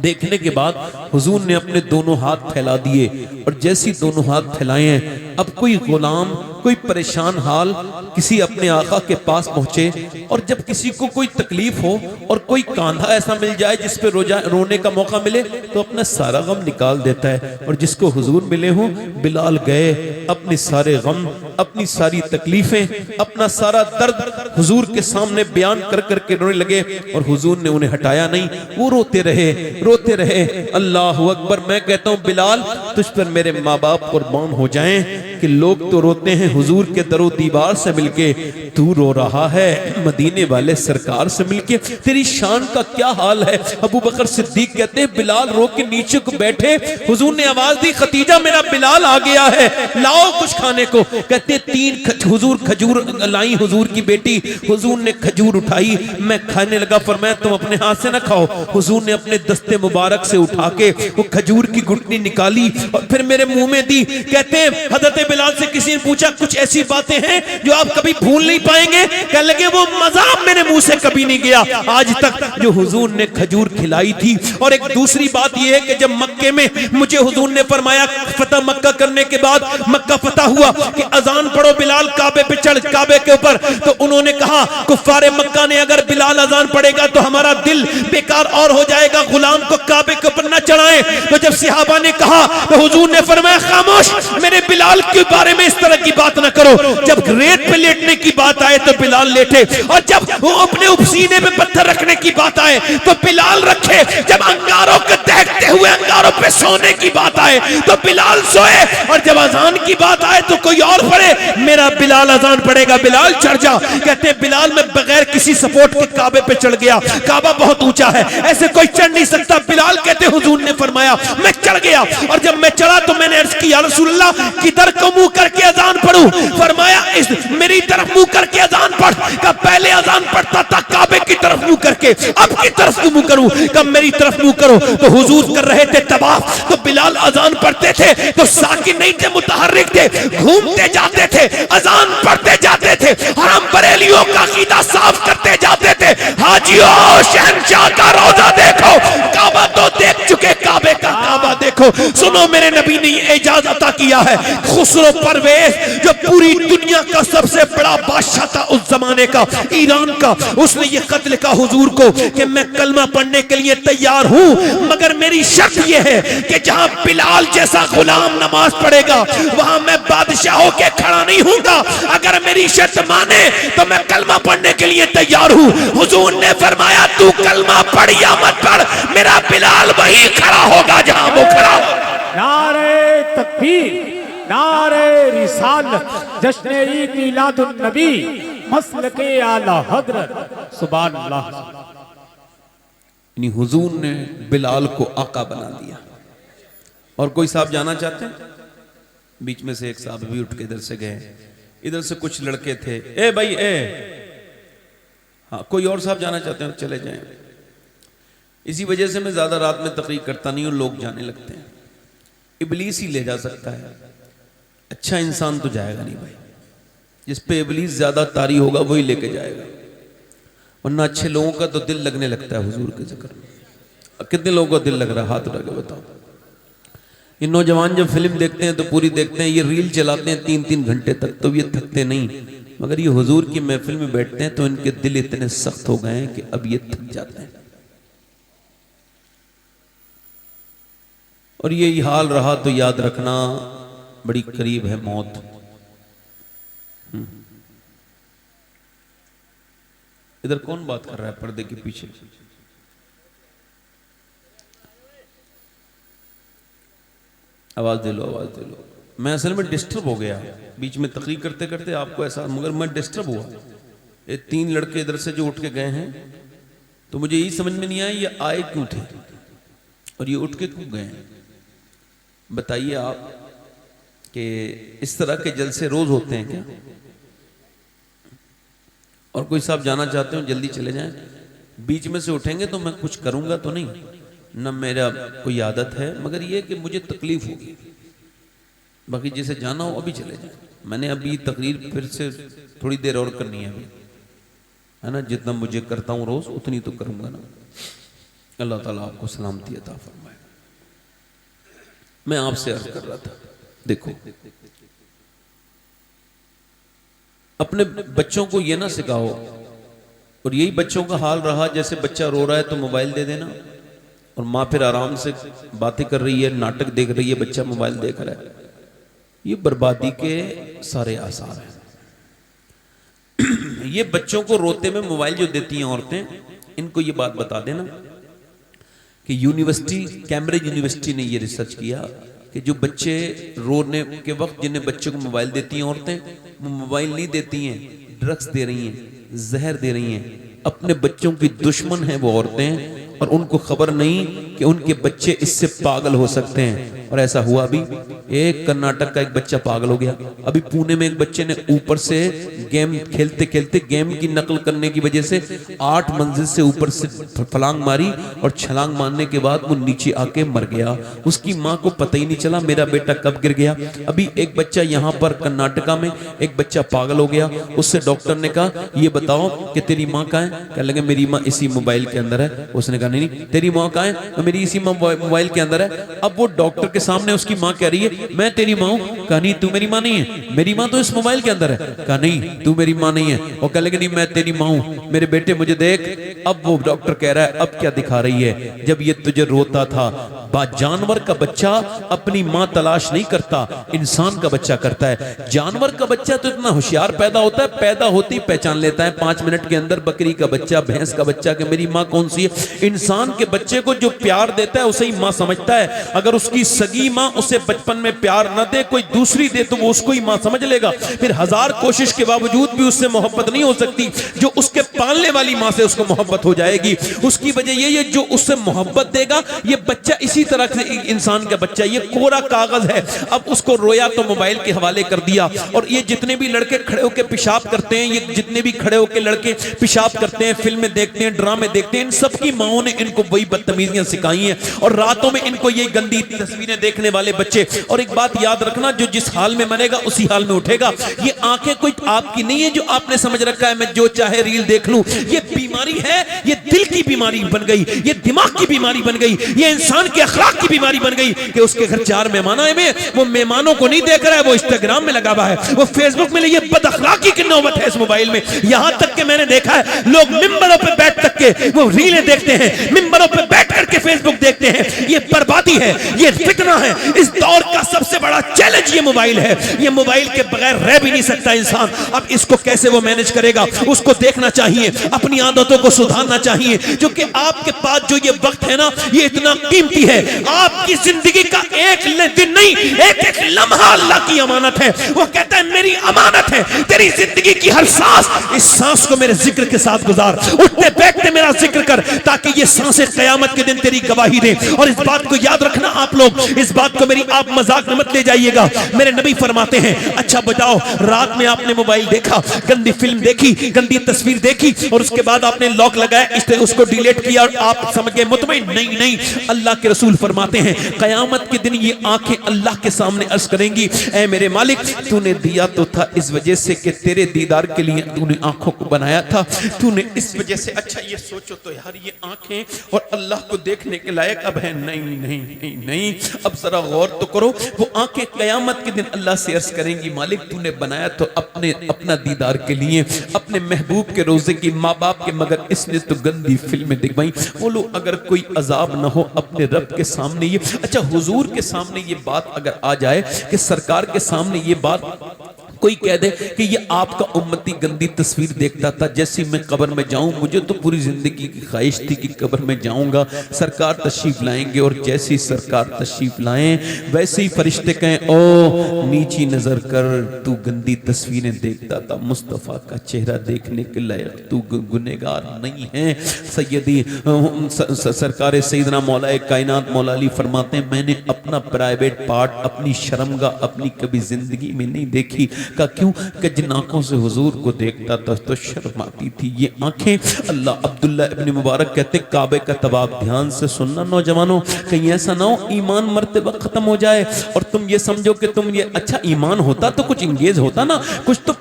देखने के बाद हुजूर ने अपने दोनों हाथ फैला दिए और जैसी दोनों हाथ फैलाए हैं अब कोई गुलाम कोई परेशान हाल किसी अपने आका के पास पहुंचे और जब किसी को कोई तकलीफ हो और कोई कांधा ऐसा मिल जाए जिस पे रोने का मौका मिले तो अपना सारा गम निकाल देता है। और जिसको हुजूर मिले हो बिलाल गए अपने सारे गम अपनी सारी तकलीफें अपना सारा दर्द हुजूर के सामने बयान कर करके रोने लगे और हुजूर ने उन्हें हटाया नहीं, वो रोते रहे। अल्लाह अकबर। मैं कहता हूँ बिलाल तुझ पर मेरे माँ बाप कुर्बान हो जाएं, कि लोग तो रोते हैं हुजूर के दरो दीवार से मिलके, तू रो रहा है मदीने वाले सरकार से मिलके। तेरी शान का क्या हाल है। अबू बकर सिद्दीक कहते हैं बिलाल रो के नीचे को बैठे, हुजूर ने आवाज दी खतीजा मेरा बिलाल आ गया है, लाओ कुछ खाने को। कहते 3 हुजूर खजूर लाई हुजूर की बेटी, हुजूर ने खजूर उठाई, मैं खाने लगा, फरमाया तुम अपने हाथ से ना खाओ। हुजूर ने अपने दस्ते मुबारक से उठा के वो खजूर की गुटनी निकाली और फिर मेरे मुंह में दी। कहते हैं हजरत बिलाल से किसी ने पूछा कुछ ऐसी बातें हैं जो आप कभी भूल नहीं पाएंगे? कह लगे वो मजाक मेरे मुंह से कभी नहीं गया आज तक जो हुजूर ने खजूर खिलाई थी। और एक दूसरी बात यह है कि जब मक्के में मुझे हुजूर ने फरमाया फतह मक्का करने के बाद, मक्का फतह हुआ कि अजान पढ़ो बिलाल काबे पे चढ़, काबे के ऊपर, तो उन्होंने कहा कुफ्फारे मक्का ने अगर बिलाल अजान पढ़ेगा तो हमारा दिल बेकार और हो जाएगा, गुलाम को काबे के ऊपर न चढ़ाएं। तो जब सहाबा ने कहा तो हुजूर ने फरमाया खामोश, मेरे बिलाल के बारे में इस तरह की बात न करो। जब रेत पे लेटने की बात आए तो बिलाल लेटे, और जब वो अपने सीने पे पत्थर रखने की बात आए तो बिलाल रखे। जब अंगारों को दहकते हुए अंगारों पे सोने की बात आए तो बिलाल सोए, और जब अजान की बात आए तो कोई और पढ़े, मेरा बिलाल अजान पढ़ेगा, बिलाल चढ़ जा। कहते हैं बिलाल में बगैर किसी सपोर्ट के काबे पे चढ़ गया। काबा बहुत ऊंचा है, ऐसे कोई चढ़ नहीं सकता। बिलाल कहते हुजूर ने फरमाया मैं चढ़ गया, और जब मैं चढ़ा तो मैंने अर्ज किया रसूलुल्लाह किधर को मुंह करके अजान पढ़ूं? फरमाया इस मेरी तरफ मुंह करके अजान पढ़। कब पहले अजान पढ़ता था काबे की तरफ मुंह करके, अब की तरफ मुंह करूं? कब मेरी तरफ मुंह करो। तो हुजूर कर रहे थे तवाफ, तो बिलाल अजान पढ़ते थे तो साकिन नहीं थे, मुतहर्रिक थे, घूमते जाते थे, अजान पढ़ते जाते थे, हरम बरेलियों का अकीदा साफ करते जाते थे। हाजियों शहंशाह का रोजा देखो, काबा तो देख चुके, काबे का काबा देखो। सुनो मेरे नबी ने एजाज अता किया है, खुसरो परवेज जो पूरी दुनिया का सबसे बड़ा बादशाह था उस जमाने का, ईरान का, उसने ये खत लिखा हुजूर को कि मैं कलमा पढ़ने के लिए तैयार हूं, मगर मेरी शर्त यह है कि जहां बिलाल जैसा गुलाम नमाज पढ़ेगा वहां मैं बादशाह होके खड़ा नहीं हूंगा। अगर मेरी शर्त माने तो मैं कलमा पढ़ने के लिए तैयार हूं। हुजूर ने फरमाया तू कलमा पढ़ या मत पढ़, मेरा बिलाल वहीं खड़ा होगा जहां वो खड़ा हो। नारे तकबीर, नारे रिसालत, जश्न ईद मिलादुन नबी, मसलके आला हजरत, सुभान अल्लाह। हुजूर ने बिलाल को आका बना दिया। और कोई साहब जाना चाहते हैं? बीच में से एक साहब भी उठ के इधर से गए, इधर से कुछ लड़के थे, ए भाई ए, हाँ कोई और साहब जाना चाहते हैं चले जाएं। इसी वजह से मैं ज्यादा रात में तकरीर करता नहीं हूं, लोग जाने लगते हैं। इबलीस ही ले जा सकता है, अच्छा इंसान तो जाएगा नहीं भाई। जिस पे इबलीस ज्यादा तारी होगा वही लेके जाएगा, वरना अच्छे लोगों का तो दिल लगने लगता है हुजूर के जिक्र में। कितने लोगों का दिल लग रहा है? हाथ उठा के बताओ। ये नौजवान जब फिल्म देखते हैं तो पूरी देखते हैं, ये रील चलाते हैं 3-3 घंटे तक, तो ये थकते नहीं। मगर ये हुजूर की महफिल में बैठते हैं तो इनके दिल इतने सख्त हो गए हैं कि अब ये थक जाते हैं। और यही हाल रहा तो याद रखना बड़ी करीब है मौत। इधर कौन बात कर रहा है पर्दे के पीछे? आवाज दे लो, आवाज दे लो। मैं असल में डिस्टर्ब हो गया बीच में तकरीर करते करते, आपको ऐसा, मगर मैं डिस्टर्ब हुआ। ये 3 लड़के इधर से जो उठ के गए हैं तो मुझे यही समझ में नहीं आया ये आए क्यों थे और ये उठ के क्यों गए। बताइए आप कि इस तरह के जलसे रोज होते हैं क्या? और कोई साहब जाना चाहते हो जल्दी चले जाएं। बीच में से उठेंगे तो मैं कुछ करूंगा तो नहीं, न मेरा कोई आदत है, मगर ये कि मुझे तकलीफ होगी। बाकी जिसे जाना हो अभी चले जाए। मैंने अभी तकरीर फिर से थोड़ी देर और करनी है अभी, है ना। जितना मुझे करता हूँ रोज उतनी तो करूंगा ना। अल्लाह ताला आपको सलामती अता फरमाए। मैं आपसे अर्ज कर रहा था, देखो अपने बच्चों को ये ना सिखाओ, और यही बच्चों का हाल रहा, जैसे बच्चा रो रहा है तो मोबाइल दे देना, और माँ फिर आराम से बातें कर रही है, नाटक देख रही है, बच्चा मोबाइल देख रहा है। ये बर्बादी के सारे आसार हैं। ये बच्चों को रोते में मोबाइल जो देती हैं औरतें, इनको ये बात बता देना कि यूनिवर्सिटी, कैम्ब्रिज यूनिवर्सिटी ने ये रिसर्च किया कि कि जो बच्चे रोने के वक्त जिन्हें बच्चों को मोबाइल देती हैं औरतें, वो मोबाइल नहीं देती हैं, ड्रग्स दे रही हैं, जहर दे रही हैं। अपने बच्चों की दुश्मन हैं वो औरतें, और उनको खबर नहीं कि उनके बच्चे इससे पागल हो सकते हैं। और ऐसा हुआ भी, एक कर्नाटक का एक बच्चा पागल हो गया। अभी पुणे में एक बच्चे ने ऊपर से गेम खेलते खेलते गेम की नकल करने की वजह से 8 मंजिल से ऊपर से फलांग मारी, और छलांग मारने के बाद वो नीचे आके मर गया। उसकी माँ को पता ही नहीं चला मेरा बेटा कब गिर गया। अभी एक बच्चा यहाँ पर कर्नाटका में एक बच्चा पागल हो गया। उससे डॉक्टर ने कहा ये बताओ कि तेरी माँ कहाँ है? कहने लगे मेरी माँ इसी मोबाइल के अंदर है। उसने कहा नहीं तेरी माँ कहाँ है? तो मेरी इसी मोबाइल के अंदर है। अब वो डॉक्टर के सामने उसकी माँ कह रही है मैं तेरी माँ हूँ। कहा नहीं तू मेरी माँ नहीं है, मेरी माँ तो इस मोबाइल के अंदर है। कहा नहीं तू मेरी माँ नहीं है। और कह लगे नहीं मैं तेरी माँ हूँ, मेरे बेटे मुझे देख। अब वो डॉक्टर कह रहा है अब क्या दिखा रही है? जब ये तुझे रोता था, जानवर का बच्चा अपनी माँ तलाश नहीं करता, इंसान का बच्चा करता है। जानवर का बच्चा तो इतना होशियार पैदा होता है, पैदा होते ही पहचान लेता है 5 मिनट के अंदर बकरी का बच्चा, भैंस का बच्चा कि मेरी माँ कौन सी है। इंसान के बच्चे को जो प्यार देता है उसे ही माँ समझता है। अगर उसकी सगी माँ उसे बचपन में प्यार न दे, कोई दूसरी दे, तो वो उसको ही माँ समझ लेगा। फिर 1000 कोशिश के बावजूद भी उससे मोहब्बत नहीं हो सकती। जो उसके पालने वाली माँ से उसको मोहब्बत हो जाएगी। उसकी वजह ये जो उससे मोहब्बत देगा, ये बच्चा इसी तरह से इंसान का बच्चा ये कोरा कागज है। अब उसको रोया तो मोबाइल के हवाले कर दिया। और ये जितने भी लड़के खड़े होकर पेशाब करते हैं, ये जितने भी खड़े होकर लड़के पेशाब करते हैं, फिल्में देखते हैं, ड्रामे देखते हैं, इन सबकी माओं ने इनको वही बदतमीजियां सिखाई हैं। और रातों में इनको ये गंदी तस्वीरें देखने वाले बच्चे। और एक बात याद रखना, जो जिस हाल में मरेगा उसी हाल में उठेगा। ये आंखें कोई आपकी नहीं है जो आपने समझ रखा है मैं जो चाहे रील देख लूं। ये बीमारी है, ये दिल की बीमारी बन गई, ये दिमाग की बीमारी बन गई, ये इंसान के अखलाक की बीमारी बन गई कि उसके घर 4 मेहमान आए हुए, वो मेहमानों को नहीं देख रहा है, वो इंस्टाग्राम में लगा हुआ है, वो फेसबुक में। ये बदअखलाकी की नौबत है इस मोबाइल में। यहां तक कि मैंने देखा है लोग मिंबरों पे बैठ तक के वो रीलें देखते हैं, मिंबरों पे बैठ करके फेसबुक देखते हैं। ये बर्बादी है, ये फितना है। इस दौर का सबसे बड़ा चैलेंज ये मोबाइल है। ये मोबाइल के बगैर रह भी नहीं सकता इंसान। अब इसको कैसे वो मैनेज करेगा, उसको देखना चाहिए, अपनी आदतों को सुधारना चाहिए। क्योंकि आपके पास जो ये वक्त है ना, ये इतना कीमती है। आपकी जिंदगी का एक दिन नहीं, एक लम्हा अल्लाह की अमानत है। वो कहता है मेरी अमानत है तेरी जिंदगी की हर सांस। इस सांस को मेरे जिक्र के साथ गुजार, उठते बैठते मेरा जिक्र कर, ताकि ये सांसें कयामत के दिन तेरी गवाही दे। और इस बात को याद रखना आप लोग, इस बात को मेरी आप मजाक में मत ले जाइएगा। मेरे नबी फरमाते हैं अच्छा बताओ, रात में आपने मोबाइल देखा, गंदी फिल्म देखी, गंदी तस्वीर देखी, और उसके बाद आपने लॉक लगाया, इसलिए उसको डिलीट किया और आप समझ गए मुतमईन। नहीं, अल्लाह के रसूल फरमाते हैं कयामत के दिन ये आंखें अल्लाह के सामने अर्ज करेंगी, ऐ मेरे मालिक तूने दिया तो था इस वजह से कि तेरे दीदार के लिए तूने आंखों को बनाया था, तूने इस वजह से। अच्छा ये सोचो तो यार, ये आंखें और अल्लाह को देखने के लायक अब है? नहीं। अब जरा गौर तो करो, वो आंखें कयामत के दिन अल्लाह से अर्ज करेंगी मालिक तूने बनाया तो अपना दीदार के लिए, अपने महबूब के रोजे की, माँ बाप के, मगर इसने तो गंदी फिल्में दिखवाई। बोलो अगर कोई अजाब न हो अपने रब के सामने ये, अच्छा हुजूर के सामने ये बात अगर आ जाए कि सरकार के सामने ये बात कोई कह दे कि ये आपका उम्मती गंदी तस्वीर देखता था, जैसी मैं कब्र में जाऊं, मुझे तो पूरी जिंदगी की ख्वाहिश थी कि कब्र में जाऊंगा, सरकार तशरीफ लाएंगे, और जैसी सरकार तशरीफ लाएं वैसे ही फरिश्ते कहें ओ नीची नजर कर, तू गंदी तस्वीरें देखता था, मुस्तफ़ा का चेहरा देखने के लायक तू गुनहगार नहीं है। सैयदी सरकार सैयदना मौलाए कायनात मौला अली फरमाते हैं मैंने अपना प्राइवेट पार्ट, अपनी शर्मगाह अपनी कभी जिंदगी में नहीं देखी। का क्यों कि जिन आंखों से हुजूर को देखता था तो शर्म आती थी। ये आंखें अल्लाह अब्दुल्ला इब्न मुबारक कहते काबे का तवाफ ध्यान से सुनना नौजवानों, कहीं ऐसा ना हो ईमान मरते वक्त खत्म हो जाए और तुम ये समझो कि तुम ये, अच्छा ईमान होता तो कुछ इंगेज होता ना, कुछ तो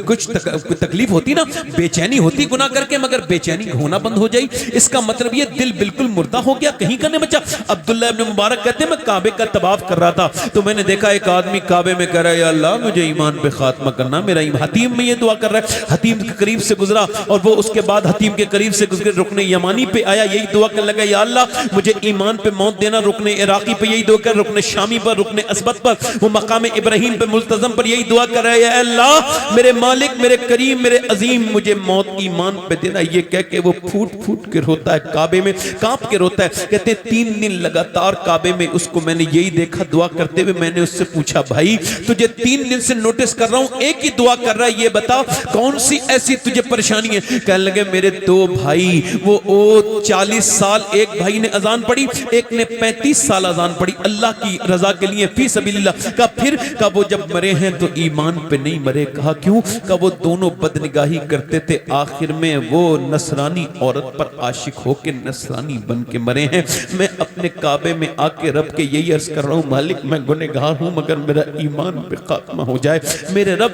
कुछ तकलीफ होती ना, बेचैनी होती गुनाह करके, मगर बेचैनी होना बंद हो जाए। इसका मतलब ये दिल बिल्कुल मुर्दा हो गया, कहीं का नहीं बचा। अब्दुल्ला इब्न मुबारक कहते मैं काबे का तवाफ कर रहा था तो मैंने देखा एक आदमी काबे में कह रहा है या अल्लाह मुझे ईमान पे खात्मा करना, मेरा हतीम में ये दुआ कर रहा है। हतीम के करीब से गुजरा और वो उसके बाद हतीम के करीब से गुजरे रुकने यमानी पे आया, यही दुआ करने लगा, या अल्लाह मुझे ईमान पे मौत देना। रुकने इराकी पे यही दुआ कर, रुकने शामी पर, रुकने असबत पर, वो मकाम इब्राहिम पे मुल्तज़म पर यही दुआ कर रहा है, या अल्लाह मेरे मालिक, मेरे करीम, मेरे अजीम, मुझे मौत ईमान पे देना। ये कह के वो फूट फूट के रोता है, काबे में कांप के रोता है। कहते 3 दिन लगातार काबे में उसको मैंने यही देखा दुआ करते हुए। मैंने उससे पूछा, भाई तुझे 3 दिन से नोटिस कर रहा हूं, एक ही दुआ कर रहा है, ये बता कौन सी ऐसी तुझे परेशानी है? कहने लगे मेरे 2 भाई, वो 40 साल एक भाई ने अजान पढ़ी, एक ने 35 साल अजान पढ़ी अल्लाह की रजा के लिए, फी सबीलिल्लाह का। फिर का वो जब मरे हैं तो ईमान पे नहीं मरे। कहा क्यों? का वो दोनों बदनिगाही करते थे, आखिर में वो नसरानी औरत पर आशिक होके नसरानी बन के मरे हैं। मैं अपने काबे में आके रब के यही अर्ज कर रहा हूं, मालिक मैं गुनहगार हूं, मगर मेरा ईमान पे खात्मा हो जाए। मेरे रब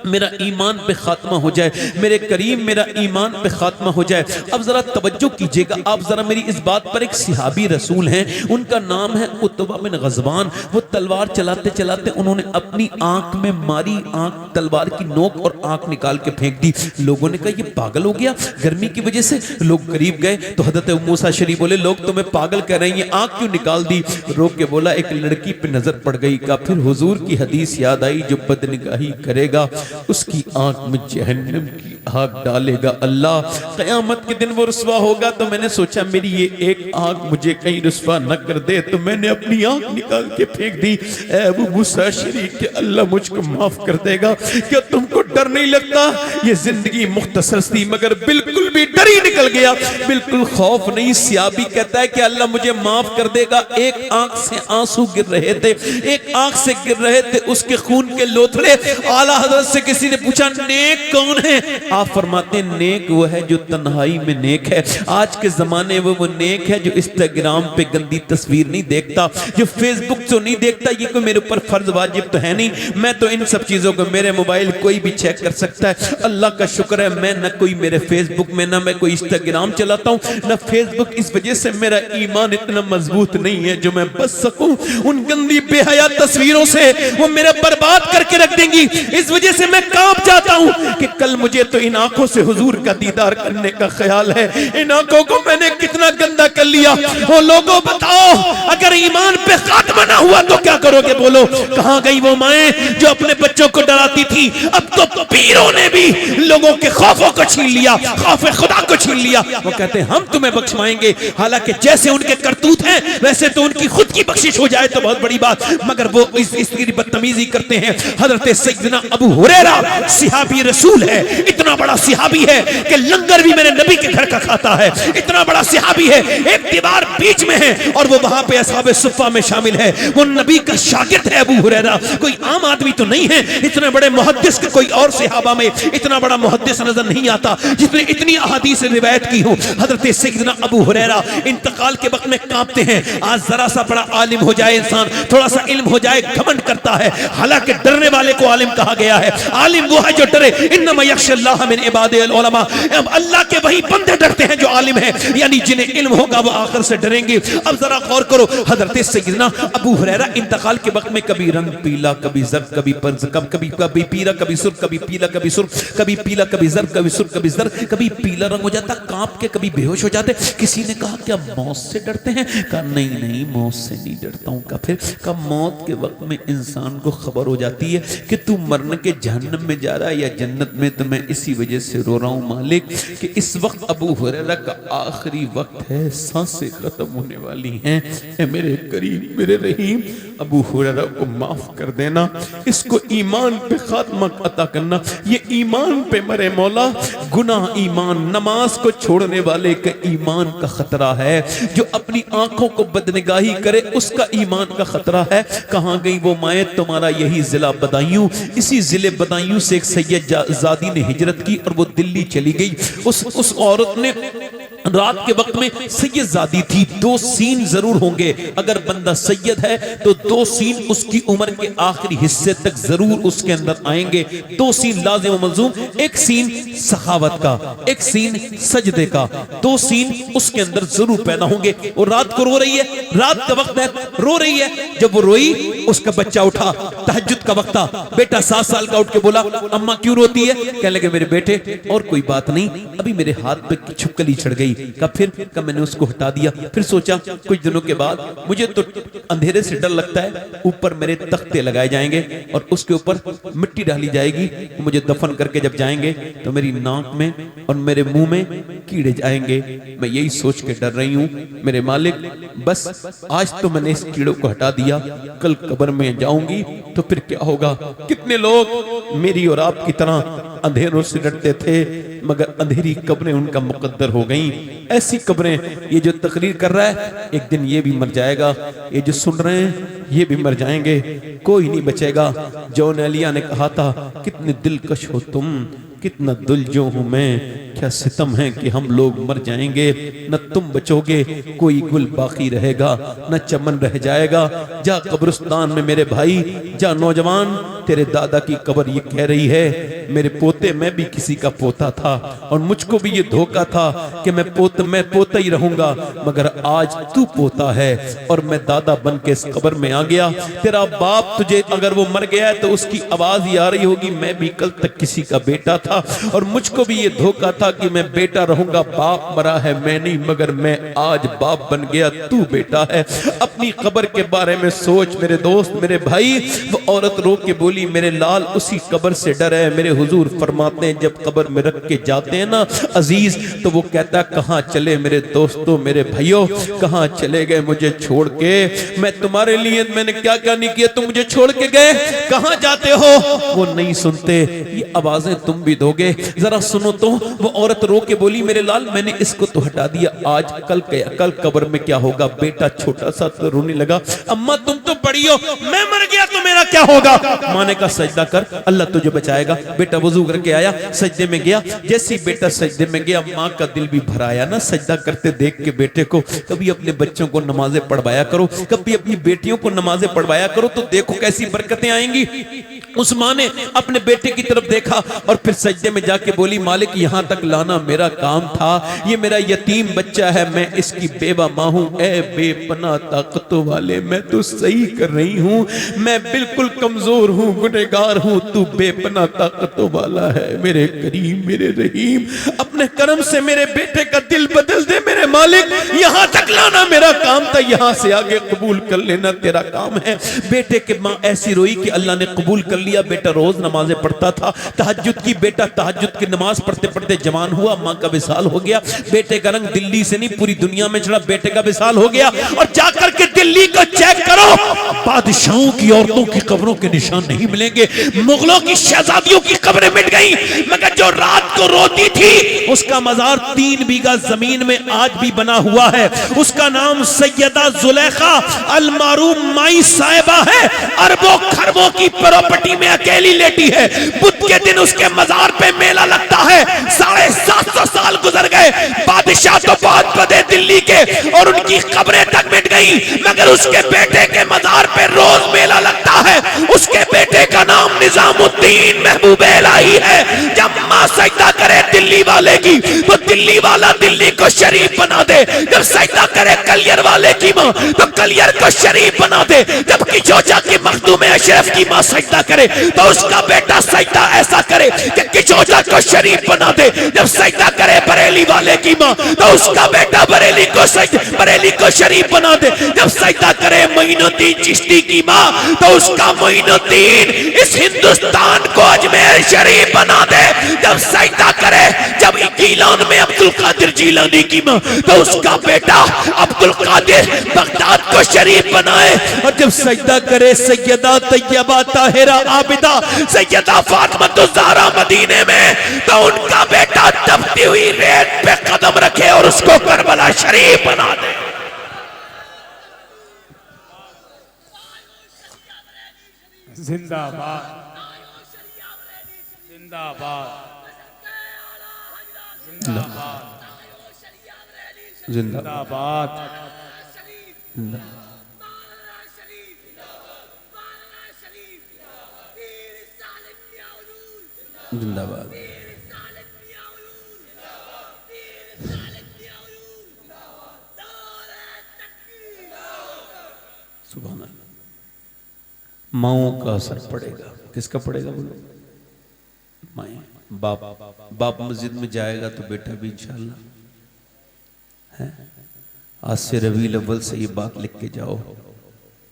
मेरा ईमान पे खात्मा हो जाए, मेरे करीम मेरा ईमान पे खात्मा हो जाए। अब जरा तवज्जो कीजिएगा, आप जरा मेरी इस बात पर। एक सिहाबी रसूल हैं, उनका नाम है उतबा बिन गज़वान। वो तलवार चलाते चलाते उन्होंने अपनी आंख में मारी, आंख तलवार की नोक और आंख निकाल के फेंक दी। लोगों ने कहा ये पागल हो गया गर्मी की वजह से। लोग करीब गए तो हज़रत मूसा शरीफ बोले, लोग तुम्हें पागल कह रहे हैं, ये आंख क्यों निकाल दी? रोक के बोला, एक लड़की पे नजर पड़ गई। का फिर हुजूर की हदीस याद आई, जो बदनिगाही करेगा उसकी आंख में जहन्नम की आग डालेगा अल्लाह, क़यामत के दिन वो रुस्वा होगा। तो मैंने सोचा मेरी ये एक आंख मुझे कहीं रुस्वा न कर दे, तो मैंने अपनी आंख निकाल के फेंक दी। अबू मूसा शरीफ के अल्लाह मुझको माफ कर देगा। क्या तुमको डर नहीं लगता? ये जिंदगी मुख्तसर थी मगर बिल्कुल भी डर ही निकल गया, बिल्कुल खौफ नहीं। सियाबी कहता है कि अल्लाह मुझे माफ कर देगा। एक आंख से आंसू गिर रहे थे, एक आंख से गिर रहे थे उसके खून के लोथड़े। आला हजरत से किसी ने पूछा नेक कौन है? आप फरमाते नेक वो है जो तन्हाई में नेक है। आज के जमाने में वो नेक है जो इंस्टाग्राम पे गंदी तस्वीर नहीं देखता, जो फेसबुक तो नहीं देखता। ये कोई मेरे ऊपर फर्ज वाजिब तो है नहीं, मैं तो इन सब चीजों को, मेरे मोबाइल कोई भी चेक कर सकता है। अल्लाह का शुक्र है मैं न कोई मेरे फेसबुक में, ना मैं कोई इंस्टाग्राम चलाता हूँ, ना फेसबुक। इस वजह से मेरा ईमान इतना मजबूत नहीं है जो मैं बच सकूं उन गंदी बेहया तस्वीरों से। वो मेरा बर्बाद करके रख देंगी। इस वजह से मैं कांप जाता हूं कि कल मुझे तो इन आंखों से हुजूर का दीदार करने का ख्याल है। इन आंखों को मैंने कितना गंदा कर लिया। वो लोगों बताओ, अगर ईमान पे खात्मा ना हुआ तो क्या करोगे? बोलो, कहां गई वो माएं जो अपने बच्चों को डराती थी? अब तो पीरों ने भी लोगों के खौफों को छीन लिया, खौफ खुदा को छीन लिया। वो कहते हैं हम तुम्हें बख्शवाएंगे, हालांकि जैसे उनके करतूत हैं वैसे तो उनकी खुद की बख्शिश हो जाए तो बहुत बड़ी बात, मगर वो इसकी बदतमीजी करते हैं। हजरत सैयदना अबू हुरैरा सिहाबी रसूल है, इतना बड़ा सिहाबी है कि लंगर भी मेरे नबी के घर का खाता है। इतना बड़ा सिहाबी है, एक दीवार बीच में है और वो वहां पे असहाबे सुफ़ा में शामिल है। वो नबी का शागिर्द है अबू हुरैरा, कोई आम आदमी तो नहीं है। इतने बड़े मुहद्दिस के कोई और सहाबा में इतना बड़ा मुहद्दिस नजर नहीं आता जिसने इतनी अहादीस रिवायत की हो। हजरत सैयदना अबू हुरैरा इंतकाल के वक्त में कांपते हैं। आज जरा सा बड़ा आलिम हो जाए इंसान, थोड़ा सा इल्म हो जाए, घमंड करता है, हालांकि डरने वाले को आलिम कहा गया है। आलिम वो है जो डरे, इन्नमा यख्शल्लाह मिन इबादिल उलमा। अब अल्लाह के वही बंदे डरते हैं जो आलिम है, यानी जिन्हें इल्म होगा वो आखिर से डरेंगे। अब जरा गौर करो, हजरत सैयदना अबू हुरैरा इंतकाल के वक्त में कभी रंग पीला, कभी जर्द, कभी कभी पीला, कभी सुर्ख, कभी पीला, कभी सुर्ख, कभी पीला, कभी जर्द, कभी सुर्ख, कभी जर्द, कभी पीला रंग हो जाता, कांप के कभी बेहोश हो जाते। किसी ने कहा क्या मौत से डरते हैं? कहा नहीं नहीं, मौत से नहीं डरता हूं। फिर कब मौत के वक्त में इंसान को खबर हो जाती है कि तू मरने के जहन्नम में जा रहा है या जन्नत में, तो मैं इसी वजह से रो रहा हूं मालिक कि इस वक्त अबू हुरैरा का आखिरी वक्त है, सांसें खत्म होने वाली हैं। ऐ मेरे करीम, मेरे रहीम, अबू हुरैरा को माफ कर देना, इसको ईमान पे खात्मा अता करना। ये ईमान पे मरे मौला, गुनाह ईमान, नमाज को छोड़ने वाले का ईमान का खतरा है, जो अपनी आंखों को बदनिगाही करे उसका ईमान का खतरा है। कहां गई वो माए? तुम्हारा यही जिला बदायूं, इसी जिले बदायूं से एक सैयद जादी ने हिजरत की और वो दिल्ली चली गई। उस औरत ने रात के वक्त में सैयदजादी थी। 2 सीन जरूर होंगे। अगर बंदा सैयद है तो 2 सीन उसकी उम्र के आखिरी हिस्से तक जरूर उसके अंदर आएंगे। 2 सीन लाजिम व मलजूम, एक सीन सखावत का, एक सीन सजदे का, 2 सीन उसके अंदर जरूर पैदा होंगे। और रात को रो रही है, रात का वक्त है, रो रही है। जब वो रोई, उसका बच्चा उठा, तहज्जुद का वक्त था। बेटा 7 साल का उठ के बोला, अम्मा क्यों रोती है? कहने लगे, मेरे बेटे और कोई बात नहीं, अभी मेरे हाथ पे छिपकली चढ़ गई। कब? फिर कब मैंने उसको हटा दिया। फिर सोचा कुछ दिनों के बाद मुझे तो अंधेरे से डर लगता है, ऊपर मेरे तख्ते लगाए जाएंगे और उसके ऊपर मिट्टी डाली जाएगी। मुझे दफन करके जब जाएंगे तो मेरी नाक में और मेरे मुंह में कीड़े जाएंगे। मैं यही सोच के डर रही हूं मेरे मालिक, बस आज तो मैंने इस कीड़ों को हटा दिया, कल कब्र में जाऊंगी तो फिर क्या होगा? कितने लोग मेरी और आपकी तरह अंधेरों से डरते थे, मगर अंधेरी कब्रें उनका मुकद्दर हो गईं। ऐसी कब्रें, ये जो तकरीर कर रहा है एक दिन ये भी मर जाएगा, ये जो सुन रहे हैं ये भी मर जाएंगे, कोई नहीं बचेगा। जॉन एलिया ने कहा था, कितने दिलकश हो तुम, कितना दुलजो हूं मैं, क्या सितम है कि हम लोग मर जाएंगे। न तुम बचोगे, कोई गुल बाकी रहेगा, न चमन रह जाएगा। जा कब्रिस्तान में मेरे भाई, जा नौजवान, तेरे दादा की कब्र ये कह रही है, मेरे पोते, मैं भी किसी का पोता था और मुझको भी ये धोखा था कि मैं पोता ही रहूंगा, मगर आज तू पोता है और मैं दादा बन के इस कब्र में आ गया। तेरा बाप तुझे अगर वो मर गया है तो उसकी आवाज ही आ रही होगी, मैं भी कल तक किसी का बेटा था और मुझको भी ये धोखा था कि मैं बेटा रहूंगा। बाप मरा है, मैं नहीं, मगर मैं आज बाप बन गया, तू बेटा है। अपनी कब्र के बारे में सोच मेरे दोस्त, मेरे भाई। वो औरत रो के बोली, मेरे लाल उसी कब्र से डर है। मेरे हुजूर फरमाते हैं, जब कब्र में रख के जाते हैं ना अजीज, तो वो कहता, कहां चले मेरे दोस्तों, मेरे भाइयों, कहां चले गए मुझे छोड़ के? मैं तुम्हारे लिए मैंने क्या क्या नहीं किया, तुम मुझे छोड़ के गए, कहां जाते हो? वो नहीं सुनते। ये आवाजें तुम भी दोगे, जरा सुनो तो। वो औरत रो के बोली, मेरे लाल मैंने इसको तो हटा दिया, आज कल कब्र में क्या होगा? बेटा छोटा सा तो रोने लगा, अम्मा तुम तो बड़ी हो, मैं मर गया तो मेरा क्या होगा? माँ ने कहा, सजदा कर, अल्लाह तुझे बचाएगा। बेटा वजू करके आया, सजदे में गया। जैसे ही बेटा सजदे में गया, माँ का दिल भी भर आया ना सजदा करते देख के बेटे को। कभी अपने बच्चों को नमाजें पढ़वाया करो, कभी अपनी बेटियों को नमाजें पढ़वाया करो, तो देखो कैसी बरकतें आएंगी। उस माँ ने अपने बेटे की तरफ देखा और फिर सजदे में जाके बोली, मालिक यहां तक लाना मेरा काम था, ये मेरा यतीम बच्चा है, मैं इसकी बेवा माँ हूं। ए बेपना ताकतों वाले, मैं तो सही कर रही हूं, मैं बिल्कुल कमजोर हूं, गुनहगार हूं, तू बेपना ताकतों वाला है। मेरे करीम, मेरे रहीम, अपने करम से मेरे बेटे का दिल बदल दे मेरे मालिक, यहां तक लाना मेरा काम था, यहां से आगे कबूल कर लेना तेरा काम है। बेटे के माँ ऐसी रोई कि अल्लाह ने कबूल कर लिया। बेटा रोज नमाजें पढ़ता था, तहज्जुद की, बेटा तहज्जुद की नमाज पढ़ते पढ़ते जवान हुआ, माँ का विसाल हो गया। बेटे का रंग दिल्ली से नहीं पूरी दुनिया में चढ़ा, बेटे का विसाल हो गया। और जाकर के दिल्ली को चेक करो, बादशाहों की औरतों की कब्रों के निशान नहीं मिलेंगे, मुगलों की शहजादियों की कब्रें मिट गई, मगर जो रात को रोती थी उसका मजार 3 बीघा जमीन में आज भी बना हुआ है। उसका नाम सैयदा जुलेखा अल मारूफ माई साहिबा है। अरबों खरबों की प्रॉपर्टी में अकेली लेटी है। बुध के दिन उसके मजार पे मेला लगता है। 750 साल गुजर गए, बादशाह तो बहुत बड़े दिल्ली के और उनकी कब्रें तक मिट गई, मगर उसके बेटे के मजार पे रोज मेला लगता है। उसके बेटे का नाम निजामुद्दीन महबूब इलाही है। जब माँ सजदा करे दिल्ली वाले की, तो दिल्ली वाला दिल्ली को शरीफ बना दे। जब सजदा करे कलियर वाले की माँ, तो कलियर को शरीफ बना दे। जब किचोचा की मखदूम अशरफ की माँ सजदा करे, तो उसका बेटा सजदा ऐसा करे कि किचोचा को शरीफ बना दे। जब सजदा करे बरेली वाले की माँ, तो उसका बेटा बरेली को शरीफ बना दे। जब सजदा करे मोइनुद्दीन चिश्ती की माँ, तो उसका मोइनुद्दीन इस हिंदुस्तान को अजमेर शरीफ बना दे। जब सजदा करे, जब गीलान में अब्दुल कादिर जीलानी की माँ, तो उसका बेटा अब्दुल कादिर बगदाद को शरीफ बनाए। और जब सजदा करे सैयदा तैयबा ताहिरा आबिदा सैयदा फातिमा ज़हरा मदीने में, तो उनका बेटा दबती हुई रेत पे कदम रखे और उसको करबला शरीफ बना दे। जिंदाबाद, जिंदाबाद, जिंदाबाद, जिंदाबाद। जिंदाबाद। सुभान अल्लाह। माओं का असर पड़ेगा, किसका पड़ेगा बोलो? माएँ। बाप मस्जिद में जाएगा तो बेटा भी इंशाअल्लाह है। आज से रबीउल अव्वल से ये बात लिख के जाओ।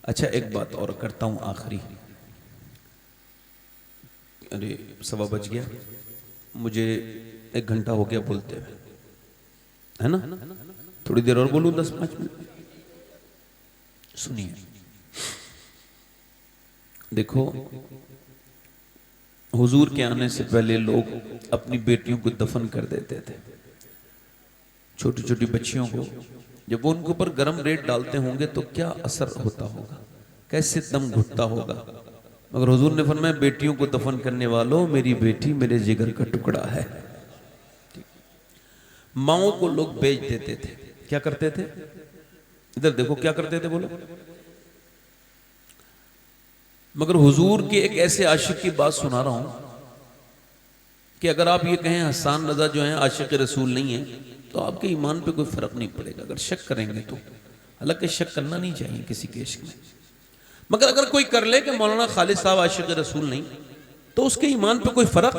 अच्छा एक बात और करता हूं आखिरी। अरे 1:15 बज गया, मुझे 1 घंटा हो गया बोलते हुए, है ना? थोड़ी देर और बोलूं, 10-5 मिनट। सुनिए, देखो हुजूर के आने से पहले लोग अपनी बेटियों को दफन कर देते थे, छोटी छोटी बच्चियों को। जब वो उनके ऊपर गरम रेत डालते होंगे तो क्या असर होता होगा, कैसे दम घुटता होगा। मगर हुजूर ने फरमाया, बेटियों को दफन करने वालों, मेरी बेटी मेरे जिगर का टुकड़ा है। माओं को लोग बेच देते थे। क्या करते थे? इधर देखो क्या करते थे बोलो। मगर हुजूर के एक ऐसे आशिक की बात सुना रहा हूं कि अगर आप ये कहें हसन रजा जो है आशिक रसूल नहीं है, तो आपके ईमान पे कोई फर्क नहीं पड़ेगा। अगर शक करेंगे तो, हालांकि शक करना नहीं चाहिए किसी के इश्क में। मगर अगर कोई कर ले कि मौलाना खालिद साहब आशिक रसूल नहीं, तो उसके ईमान पे कोई फर्क।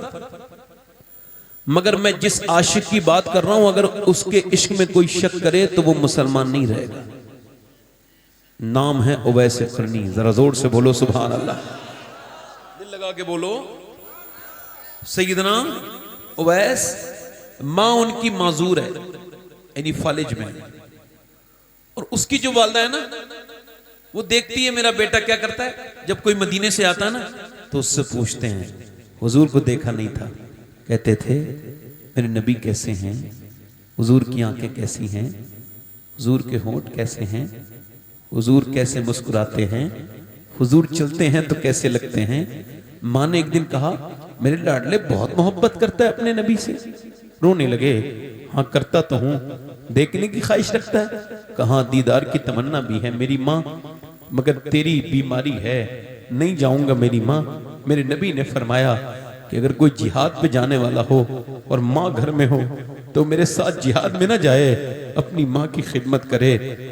मगर मैं जिस आशिक की बात कर रहा हूं, अगर उसके इश्क में कोई शक करे तो वो मुसलमान नहीं रहेगा। नाम है उवैस करनी। जरा जोर से बोलो सुभान अल्लाह, दिल लगा के बोलो। सैयदना उवैस, मां उनकी माजूर है, यानी फालिज में, और उसकी जो वालदा है ना, वो देखती है मेरा बेटा क्या करता है। जब कोई मदीने से आता है ना, तो उससे पूछते हैं, हुजूर को देखा नहीं था, कहते थे मेरे नबी कैसे हैं, हुजूर की आंखें कैसी हैं, हुजूर के होंठ कैसे हैं, हुजूर कैसे मुस्कुराते हैं, हुजूर चलते हैं तो कैसे लगते हैं। माँ ने एक दिन कहा, मेरे लाडले बहुत मोहब्बत करता है अपने नबी से। रोने लगे। हाँ करता तो हूँ, देखने की ख्वाहिश रखता है। कहाँ दीदार की तमन्ना भी है मेरी माँ, मगर तेरी बीमारी है, नहीं जाऊंगा मेरी माँ। मेरे नबी ने फरमाया कि अगर कोई जिहाद पे जाने वाला हो और माँ घर में हो तो मेरे साथ जिहाद में ना जाए, अपनी माँ की खिदमत करे।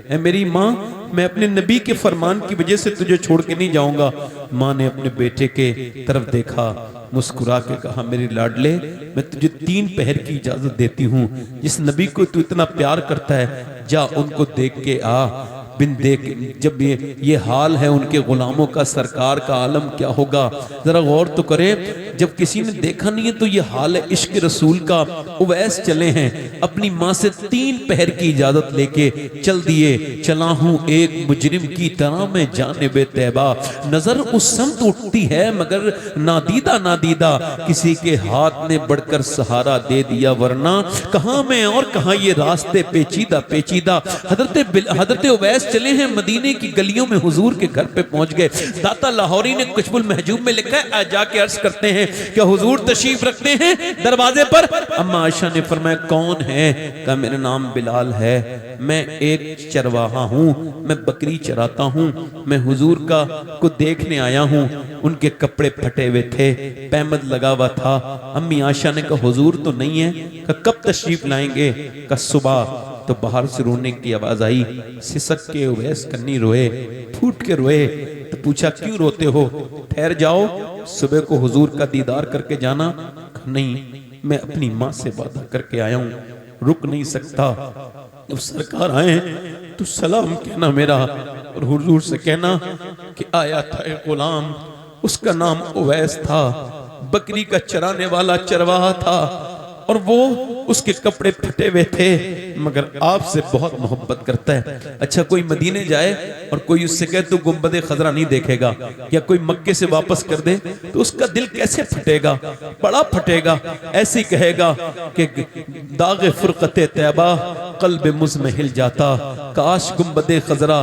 ऐ मेरी माँ, मैं अपने नबी के फरमान की वजह से तुझे छोड़ के नहीं जाऊंगा। माँ ने अपने बेटे के तरफ देखा, मुस्कुरा के कहा, मेरे लाडले, मैं तुझे 3 पहर की इजाजत देती हूँ। जिस नबी को तू इतना प्यार करता है, जा उनको देख के आ। बिन देख, जब ये हाल है उनके गुलामों का, सरकार का आलम क्या होगा। जरा गौर तो करे, जब किसी ने देखा नहीं है तो ये हाल है इश्क रसूल का। उवैस चले हैं, अपनी माँ से 3 पहर की इजाजत लेके चल दिए। चला हूं एक मुजरिम की तरह मैं जानिबे तैबा। नजर उस समत उठती है मगर नादीदा नादीदा, किसी के हाथ ने बढ़कर सहारा दे दिया, वरना कहां मैं और कहां ये रास्ते पेचीदा पेचीदा। हजरत उवैस चले हैं मदीने की गलियों में, हुजूर के घर पे पहुंच गए। दाता लाहौरी ने कुशबुल महजूब में लिखा है, आज जाके अर्ज करते हैं क्या हुजूर तशरीफ रखते हैं दरवाजे पर। अम्मा आयशा ने फरमाया, कौन है? कहा, मेरा नाम बिलाल है, मैं एक चरवाहा हूं, मैं बकरी चराता हूं, मैं हुजूर का को देखने आया हूं। उनके कपड़े फटे हुए थे, पैमद लगा हुआ था। अम्मी आयशा ने कहा, हुजूर तो नहीं है। कहा, कब तशरीफ लाएंगे? कहा, सुबह। तो बाहर से रोने की आवाज आई। सिसक के उवैस कन्नी रोए, फूट के रोए। तो पूछा, क्यों रोते हो? ठहर जाओ, सुबह को हुजूर का दीदार करके जाना। नहीं, मैं अपनी माँ से वादा करके आया हूँ, रुक नहीं सकता। जब सरकार आए तो सलाम कहना मेरा, और हुजूर से कहना कि आया था एक गुलाम, उसका नाम उवैस था, बकरी का चराने वाला चरवाहा था, और वो उसके कपड़े फटे हुए थे, मगर आपसे बहुत मोहब्बत करता है। अच्छा, कोई मदीने जाए और कोई उससे कहे तू गुंबदे खजरा नहीं देखेगा, या कोई मक्के से वापस कर दे, तो उसका दिल कैसे फटेगा? बड़ा फटेगा। ऐसे ही कहेगा कि दागे फुरकते तैबा कल्ब मुझ में हिल जाता, काश गुंबदे खजरा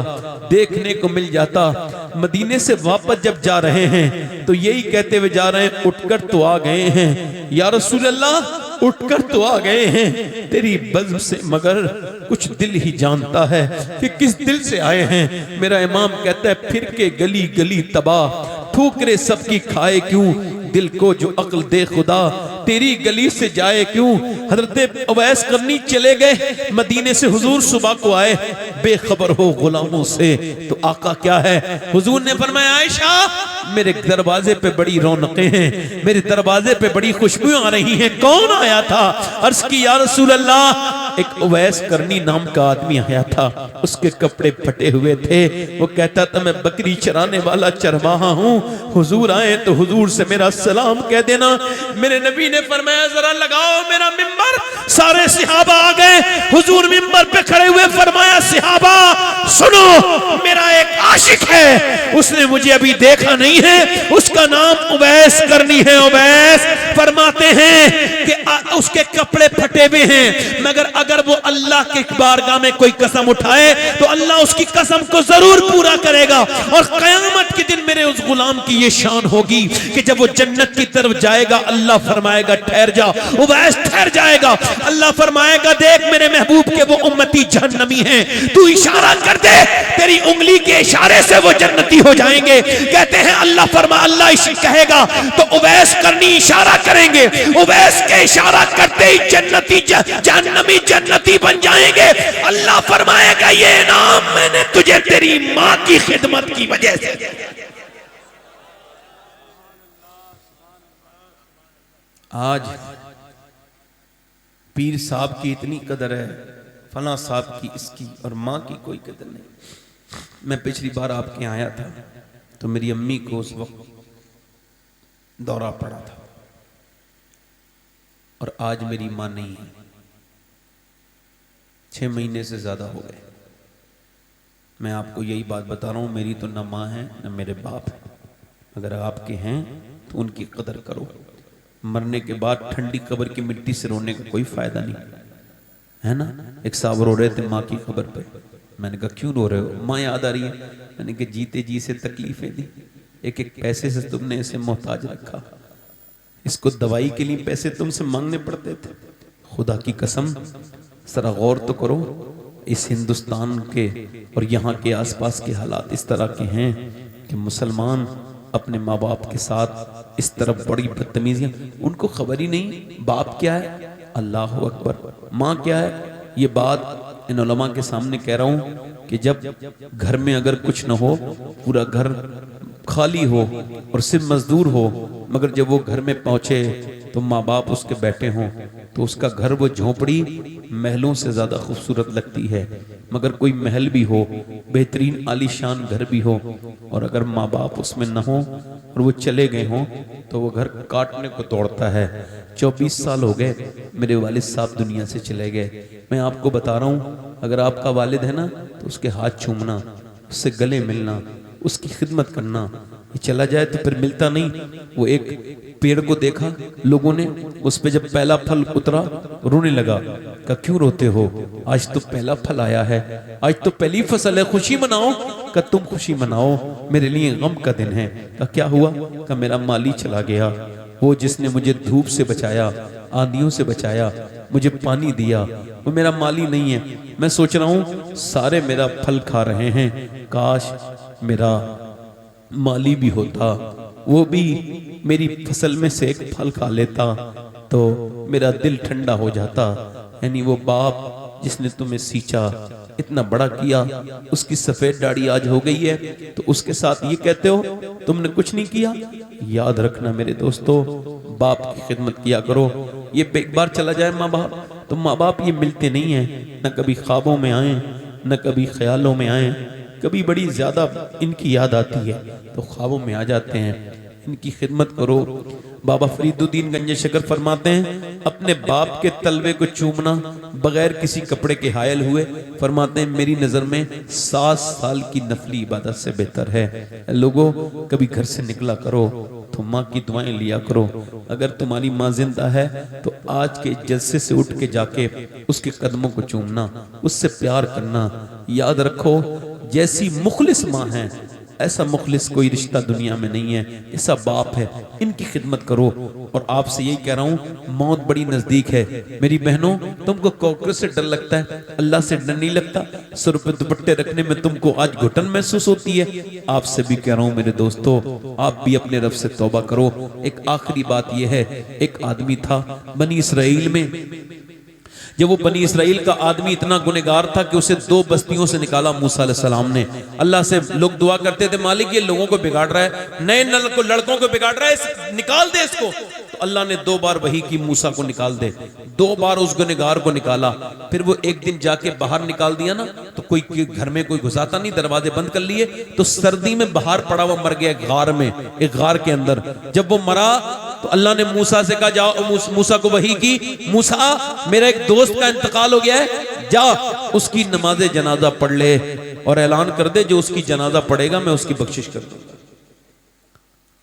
देखने को मिल जाता। मदीने से वापस जब जा रहे हैं तो यही कहते हुए जा रहे हैं, उठकर तो आ गए हैं या रसूल अल्लाह, उठकर तो आ गए हैं तेरी बज़्म से, मगर कुछ दिल ही जानता है कि किस दिल से आए हैं। मेरा इमाम कहता है फिर के गली गली तबाह, ठोकरे सबकी खाए क्यों, दिल को जो अक्ल दे खुदा तेरी गली से जाए क्यों। हजरत अवैस करनी चले गए मदीने से, हुजूर सुबह को आए बेखबर हो गुलामों से। तो आका क्या है, हुजूर ने फरमाया आयशा मेरे दरवाजे पे बड़ी रौनकें हैं, मेरे दरवाजे पे बड़ी खुशबुएं आ रही हैं। कौन आया था? अर्ज की या रसूल अल्लाह, एक उवैस करनी नाम का आदमी आया था, उसके कपड़े फटे हुए थे। वो कहता था मैं बकरी चराने वाला चरवाहा हूँ, हुजूर आए तो हुजूर से मेरा सलाम कह देना। मेरे नबी ने फरमाया जरा लगाओ मेरा मिंबर। सारे सहाबा आ गए, हुजूर मिंबर पे खड़े हुए, फरमाया सहाबा सुनो, मेरा एक आशिक है, उसने मुझे अभी देखा नहीं है, उसका नाम उवैस करनी है। उवैस फरमाते हैं कि उसके कपड़े फटे हुए हैं, मगर अगर वो अल्लाह के बारगाह में कोई कसम उठाए तो अल्लाह उसकी कसम को जरूर पूरा करेगा। और कयामत के दिन मेरे उस गुलाम की ये शान होगी कि जब वो जन्नत की तरफ जाएगा अल्लाह फरमाएगा ठहर जा। उवैस ठहर जाएगा, अल्लाह फरमाएगा देख मेरे महबूब के वो उम्मती जहन्नमी हैं, तू इशारा कर दे, तेरी उंगली के इशारे से वो जन्नती हो जाएंगे। कहते हैं अल्लाह कहेगा तो उवैस करनी इशारा करेंगे, उवैस के इशारा करते ही जन्नती जहन्नमी जन्नती बन जाएंगे। अल्लाह फरमाएगा ये इनाम मैंने तुझे तेरी मां की खिदमत की वजह से। आज पीर साहब की इतनी कदर है, फला साहब की इसकी, और मां की कोई कदर नहीं। मैं पिछली बार आपके आया था तो मेरी अम्मी को उस वक्त दौरा पड़ा था, और आज मेरी मां नहीं है, 6 महीने से ज्यादा हो गए। मैं आपको यही बात बता रहा हूं, मेरी तो न मां है न मेरे बाप है। अगर आपके हैं तो उनकी कदर करो। मरने के बाद ठंडी कब्र की मिट्टी से रोने का कोई फायदा नहीं है ना। एक साहब रो रहे थे माँ की कब्र पे, मैंने कहा क्यों रो रहे हो? माँ याद आ रही है। मैंने कहा जीते जी से तकलीफें दी, एक एक पैसे से तुमने इसे मोहताज रखा, इसको दवाई के लिए पैसे तुमसे मांगने पड़ते थे। खुदा की कसम जरा गौर तो करो, इस हिंदुस्तान के और यहाँ के आसपास के हालात इस तरह के हैं कि मुसलमान अपने माँ बाप के साथ इस तरफ बड़ी बदतमीजियां, उनको खबर ही नहीं बाप क्या है, अल्लाह अकबर, माँ क्या है। ये बात इन उलमा के सामने कह रहा हूँ कि जब घर में अगर कुछ न हो, पूरा घर खाली हो और सिर्फ मजदूर हो, मगर जब वो घर में पहुंचे तो माँ बाप उसके बैठे हों, तो उसका घर वो झोपड़ी महलों से ज्यादा खूबसूरत लगती है। मगर कोई महल भी हो, बेहतरीन आलीशान घर भी हो, और अगर माँ बाप उसमें न हो और वो चले गए हों, तो वो घर काटने को दौड़ता है। 24 साल हो गए मेरे वालिद साहब दुनिया से चले गए। मैं आपको बता रहा हूँ, अगर आपका वालिद है ना तो उसके हाथ चूमना, उससे गले मिलना, उसकी खिदमत करना। ये चला जाए तो फिर मिलता नहीं। वो एक पेड़ को देखा लोगों ने, उस पे जब पहला फल उतरा रोने लगा। का क्यों रोते हो? आज तो पहला फल आया है, आज तो पहली फसल है, खुशी मनाओ। का तुम खुशी मनाओ, मेरे लिए गम का दिन है। का क्या हुआ? का मेरा माली चला गया, वो जिसने मुझे धूप से बचाया, आंधियों से बचाया, मुझे पानी दिया, वो मेरा माली नहीं है। मैं सोच रहा हूँ सारे मेरा फल खा रहे हैं, काश मेरा माली भी होता, वो भी मेरी फसल में से एक फल खा लेता तो मेरा दिल ठंडा हो जाता। यानी वो बाप जिसने तुम्हें सींचा, इतना बड़ा किया, उसकी सफेद दाढ़ी आज हो गई है तो उसके साथ ये कहते हो तुमने कुछ नहीं किया। याद रखना मेरे दोस्तों, बाप की खिदमत किया करो। ये एक बार चला जाए माँ बाप तो माँ बाप ये मिलते नहीं हैं, न कभी ख्वाबों में आए, न कभी ख्यालों में आए। कभी बड़ी ज्यादा इनकी याद आती है तो ख्वाबों में आ जाते हैं। इनकी खिदमत करो। बाबा फरीदुद्दीन गंज शकर फरमाते हैं, अपने बाप के तलवे को चूमना बगैर किसी कपड़े के हायल हुए, फरमाते हैं मेरी नजर में 7 साल की नफली इबादत से बेहतर है। लोगों, कभी घर से निकला करो तो माँ की दुआएं लिया करो। अगर तुम्हारी माँ जिंदा है तो आज के जलसे से उठ के जाके उसके कदमों को चूमना, उससे प्यार करना। याद रखो, जैसी मुखलिस माँ है ऐसा मुखलिस कोई रिश्ता दुनिया में नहीं है, ऐसा बाप है, इनकी खिदमत करो। और आपसे यही कह रहा हूँ, मौत बड़ी नजदीक है मेरी बहनों। तुमको कॉकरोच से डर लगता है, अल्लाह से डर नहीं लगता। सर पे दुपट्टे रखने में तुमको आज घुटन महसूस होती है। आपसे भी कह रहा हूँ मेरे दोस्तों, आप भी अपने रब से तौबा करो। एक आखिरी बात यह है, एक आदमी था बनी इसराइल में, जब वो बनी इसराइल का आदमी इतना गुनहगार था कि उसे 2 बस्तियों से निकाला मूसा अलैहिस्सलाम ने। अल्लाह से लोग दुआ करते थे, मालिक ये लोगों को बिगाड़ रहा है, नए लड़कों को बिगाड़ रहा है, निकाल दे इसको। तो अल्लाह ने 2 बार वही की, मूसा को निकाल दे। 2 बार उस गुनहगार को निकाला। फिर वो एक दिन जाके बाहर निकाल दिया ना, तो कोई घर में कोई घुसाता नहीं, दरवाजे बंद कर लिए। तो सर्दी में बाहर पड़ा हुआ मर गया एक गार में, एक गार के अंदर। जब वो मरा तो अल्लाह ने मूसा से कहा, जाओ, मूसा को वही की, मूसा मेरा एक दोस्त का इंतकाल हो गया है, जा उसकी नमाज जनाजा पढ़ ले और ऐलान कर दे जो उसकी जनाजा पढ़ेगा मैं उसकी बख्शिश कर दूंगा।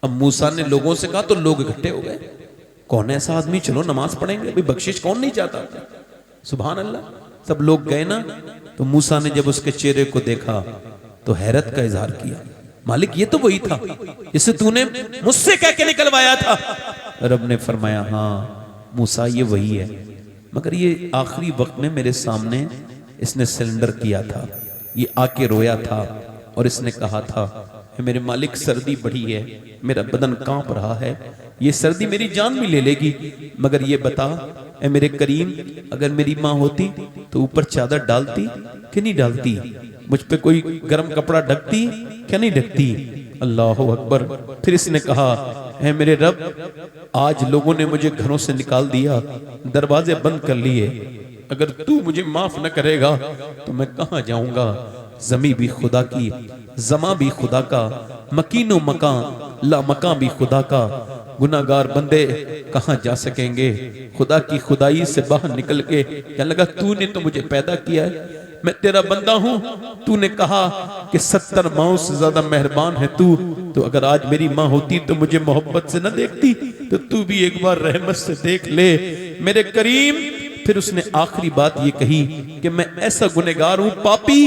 अब मूसा ने लोगों से कहा तो लोग इकट्ठे हो गए, कौन ऐसा आदमी, चलो नमाज पढ़ेंगे, भाई बख्शिश कौन नहीं चाहता। सुभान अल्लाह। सब लोग गए ना, तो मूसा ने जब उसके चेहरे को देखा तो हैरत का इजहार किया, मालिक ये तो वही था जिसे तूने मुझसे कह के निकलवाया था। रब ने फरमाया, हाँ मूसा ये वही है, मगर ये आखिरी वक्त में मेरे सामने इसने सिलेंडर किया था, ये आके रोया था और इसने कहा था, मेरे मालिक सर्दी बढ़ी है, मेरा बदन कांप रहा है, ये सर्दी मेरी जान भी ले लेगी, मगर ये बता ए मेरे करीम, अगर मेरी माँ होती तो ऊपर चादर डालती कि नहीं डालती, मुझ पे कोई गर्म कपड़ा ढकती क्या नहीं ढकती। अल्लाह अकबर। फिर इसने कहा, है मेरे रब, आज लोगों ने मुझे घरों से निकाल दिया, दरवाजे बंद कर लिए, अगर तू मुझे माफ न करेगा तो मैं कहां जाऊंगा। जमी भी खुदा की, जमा भी खुदा का, मकीनो मकान ला मकान भी खुदा का, गुनाहगार बंदे कहां जा सकेंगे। खुदा की खुदाई से बाहर निकल के क्या लगा, तूने तो मुझे पैदा किया है, मैं तेरा बंदा हूं, तूने कहा कि 70 माओं से ज्यादा मेहरबान है तू, तो अगर आज मेरी माँ होती तो मुझे मोहब्बत से न देखती, तो तू भी एक बार रहमत से देख ले मेरे करीम। फिर उसने आखिरी बात ये कही कि मैं ऐसा गुनहगार हूं, पापी,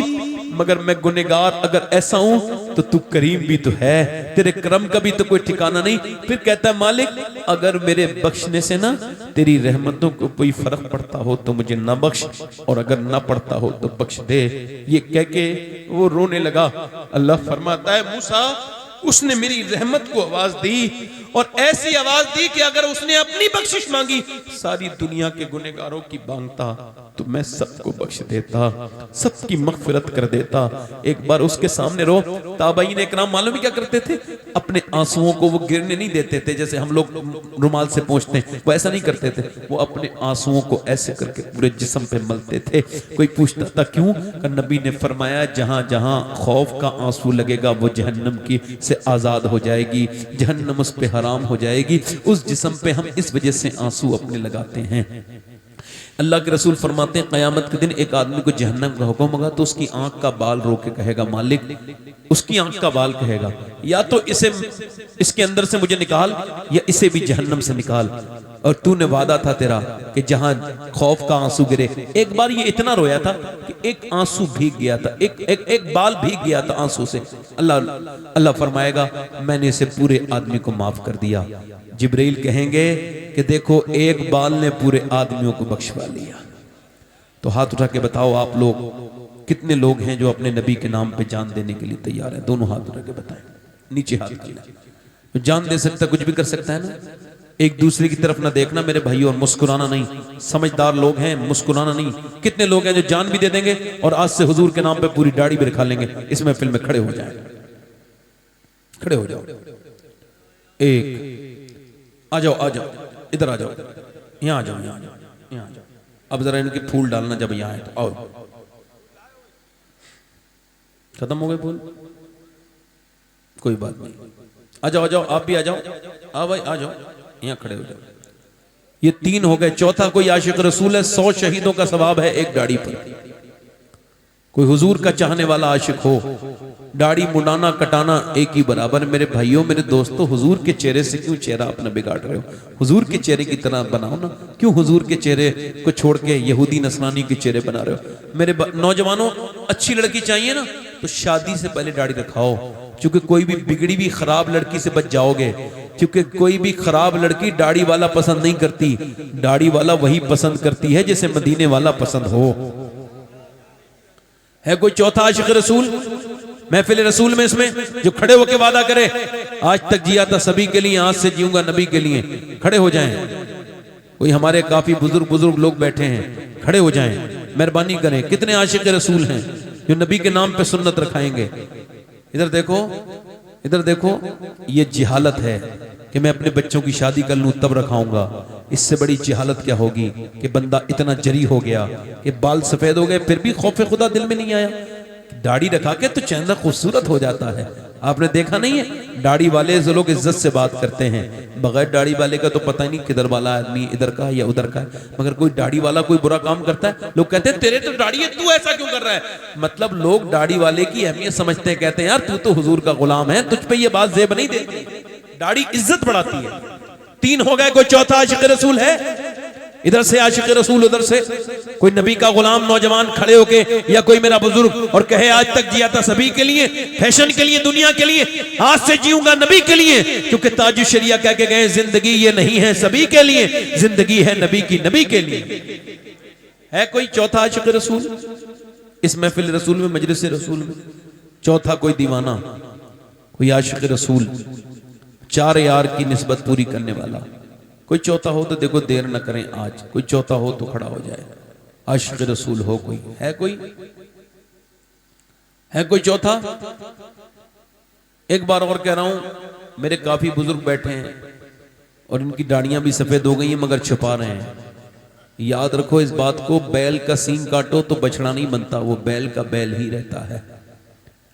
मगर मैं गुनहगार अगर ऐसा हूं तो तू करीम भी तो है, तेरे करम का भी तो कोई ठिकाना नहीं। फिर कहता है, मालिक अगर मेरे बख्शने से ना तेरी रहमतों को कोई फर्क पड़ता हो तो मुझे ना बख्श, और अगर ना पड़ता हो तो बख्श दे। ये कह के वो रोने लगा। अल्लाह फरमाता है, मूसा उसने मेरी रहमत को आवाज दी, और ऐसी आवाज दी कि अगर उसने अपनी बख्शिश मांगी, सारी दुनिया के गुनहगारों की मांगता तो मैं सबको बख्श देता, सबकी मगफिरत कर देता। एक बार उसके सामने रो। ताबईन इकराम मालूम क्या करते थे, अपने आंसुओं को वो गिरने नहीं देते थे, जैसे हम लोग रुमाल से पोंछते हैं, वो ऐसा नहीं करते थे, वो अपने आंसुओं को ऐसे करके पूरे जिस्म पे मलते थे। कोई पूछता था क्यों, नबी ने फरमाया, जहां जहां खौफ का आंसू लगेगा वो जहन्नम की से आजाद हो जाएगी, जहन्नम उस पे हराम हो जाएगी। उस जिस्म पे हम इस वजह से आंसू अपने लगाते हैं। अल्लाह के रसूल फरमाते हैं, क़यामत के दिन एक आदमी को जहन्नम का हुक्म होगा तो उसकी आंख का बाल रोक के कहेगा, मालिक, उसकी आंख का बाल कहेगा, या तो इसे इसके अंदर से मुझे निकाल, या इसे भी जहन्नम से निकाल, और तूने वादा था तेरा कि जहां खौफ का आंसू गिरे। एक बार ये इतना रोया था कि एक आंसू भीग गया था, एक बाल भीग गया था आंसू से। अल्लाह फरमाएगा, मैंने इसे पूरे आदमी को माफ कर दिया। जिब्रील कहेंगे कि देखो एक बाल ने पूरे आदमियों को बख्शवा लिया। तो हाथ उठा के बताओ, आप लोग कितने लोग हैं जो अपने नबी के नाम पे जान देने के लिए तैयार हैं? दोनों हाथ उठा के बताएं, नीचे हाथ कर लें। तो जान दे सकता, कुछ भी कर सकता है ना। एक दूसरे की तरफ ना देखना मेरे भाई, और मुस्कुराना नहीं। समझदार लोग हैं, मुस्कुराना नहीं। कितने लोग हैं जो जान भी दे देंगे और आज से हुजूर के नाम पे पूरी दाढ़ी भी रखा लेंगे। इस महफिल में खड़े हो जाए, खड़े हो जाओ। एक आ जाओ, आ जाओ, इधर आ जाओ, यहाँ आ जाओ, यहाँ आ जाओ। अब जरा इनके फूल डालना जब यहाँ आए तो आओ। खत्म हो गए फूल, कोई बात नहीं। आ जाओ, आ जाओ, आप भी आ जाओ। आ भाई आ जाओ, यहाँ खड़े हो जाओ। ये 3 हो गए। चौथा कोई आशिक रसूल है, 100 शहीदों का सवाब है एक दाढ़ी पर। कोई हुजूर का चाहने वाला आशिक हो, दाढ़ी मुंडाना कटाना एक ही बराबर। मेरे भाइयों, मेरे दोस्तों, हुजूर के चेहरे से क्यों चेहरा अपना बिगाड़ रहे हो? हुजूर के चेहरे की तरह बनाओ ना। क्यों हुजूर के चेहरे को छोड़ के यहूदी नसरानी के चेहरे बना रहे हो? मेरे नौजवानों, अच्छी लड़की चाहिए ना तो शादी से पहले दाढ़ी रखाओ, क्योंकि कोई भी बिगड़ी हुई खराब लड़की से बच जाओगे, क्योंकि कोई भी खराब लड़की दाढ़ी वाला पसंद नहीं करती, दाढ़ी वाला वही पसंद करती है जिसे मदीने वाला पसंद हो। है कोई चौथा आशिक रसूल महफिल रसूल में इसमें जो खड़े होके वादा करे, आज तक जिया था सभी के लिए, आज से जीऊंगा नबी के लिए? खड़े हो जाएं। कोई हमारे काफी बुजुर्ग लोग बैठे हैं, खड़े हो जाएं, मेहरबानी करें। कितने आशिक रसूल हैं जो नबी के नाम पे सुन्नत रखाएंगे? इधर देखो, इधर देखो, ये जिहालत है कि मैं अपने बच्चों की शादी कर लूं तब रखाऊंगा। इससे बड़ी जिहालत क्या होगी कि बंदा इतना जरी हो गया कि बाल सफेद हो गए फिर भी खौफ खुदा दिल में नहीं आया। दाढ़ी रखा के तो चेहरा खूबसूरत हो जाता है। आपने देखा नहीं है, दाढ़ी वाले से लोग इज्जत से बात करते हैं, बगैर दाढ़ी वाले का तो पता ही नहीं किधर वाला आदमी, इधर का या उधर का। मगर कोई दाढ़ी वाला कोई बुरा काम करता है, लोग कहते हैं तेरे तो दाढ़ी है, तू ऐसा क्यों कर रहा है? मतलब लोग दाढ़ी वाले की अहमियत समझते हैं, कहते हैं यार तू तो हुजूर का गुलाम है, तुझ पे ये बात जेब नहीं देती। दाढ़ी इज्जत बढ़ाती है। 3 हो गए, कोई चौथा आशिक रसूल है? इधर से आशिक रसूल, उधर से कोई नबी का गुलाम नौजवान खड़े होके, या कोई मेरा बुजुर्ग और कहे आज तक जिया था सभी के लिए, फैशन के लिए, दुनिया के लिए, आज से जीऊंगा नबी के लिए, क्योंकि ताजु शरिया कह के गए जिंदगी ये नहीं है सभी के लिए, जिंदगी है नबी की, नबी के लिए। है कोई चौथा आशिक रसूल इस महफिल रसूल में, मजलिस रसूल में? चौथा कोई दीवाना, कोई आशिक रसूल, 4 यार की निस्बत पूरी करने वाला। कोई चौथा हो तो देखो देर न करें, आज कोई चौथा हो तो खड़ा हो जाए। आशिक रसूल हो कोई? है कोई? है कोई चौथा? एक बार और कह रहा हूं, मेरे काफी बुजुर्ग बैठे हैं और इनकी दाढ़ियां भी सफेद हो गई हैं मगर छुपा रहे हैं। याद रखो इस बात को, बैल का सींग काटो तो बछड़ा नहीं बनता, वो बैल का बैल ही रहता है।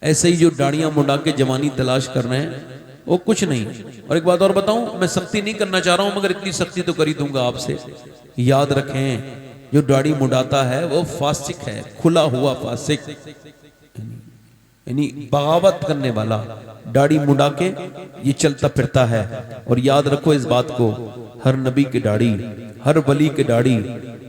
ऐसे ही जो दाढ़ियां मुंडा के जवानी तलाश कर रहे हैं वो कुछ नहीं। और एक बात और बताऊं, मैं सख्ती नहीं करना चाह रहा हूं मगर इतनी सख्ती तो कर ही दूंगा आपसे। याद रखें, जो दाढ़ी मुंडाता है वो फासिक है, खुला हुआ फासिक, यानी बगावत करने वाला। दाढ़ी मुंडा के ये चलता फिरता है। और याद रखो इस बात को, हर नबी की दाढ़ी, हर वली की दाढ़ी,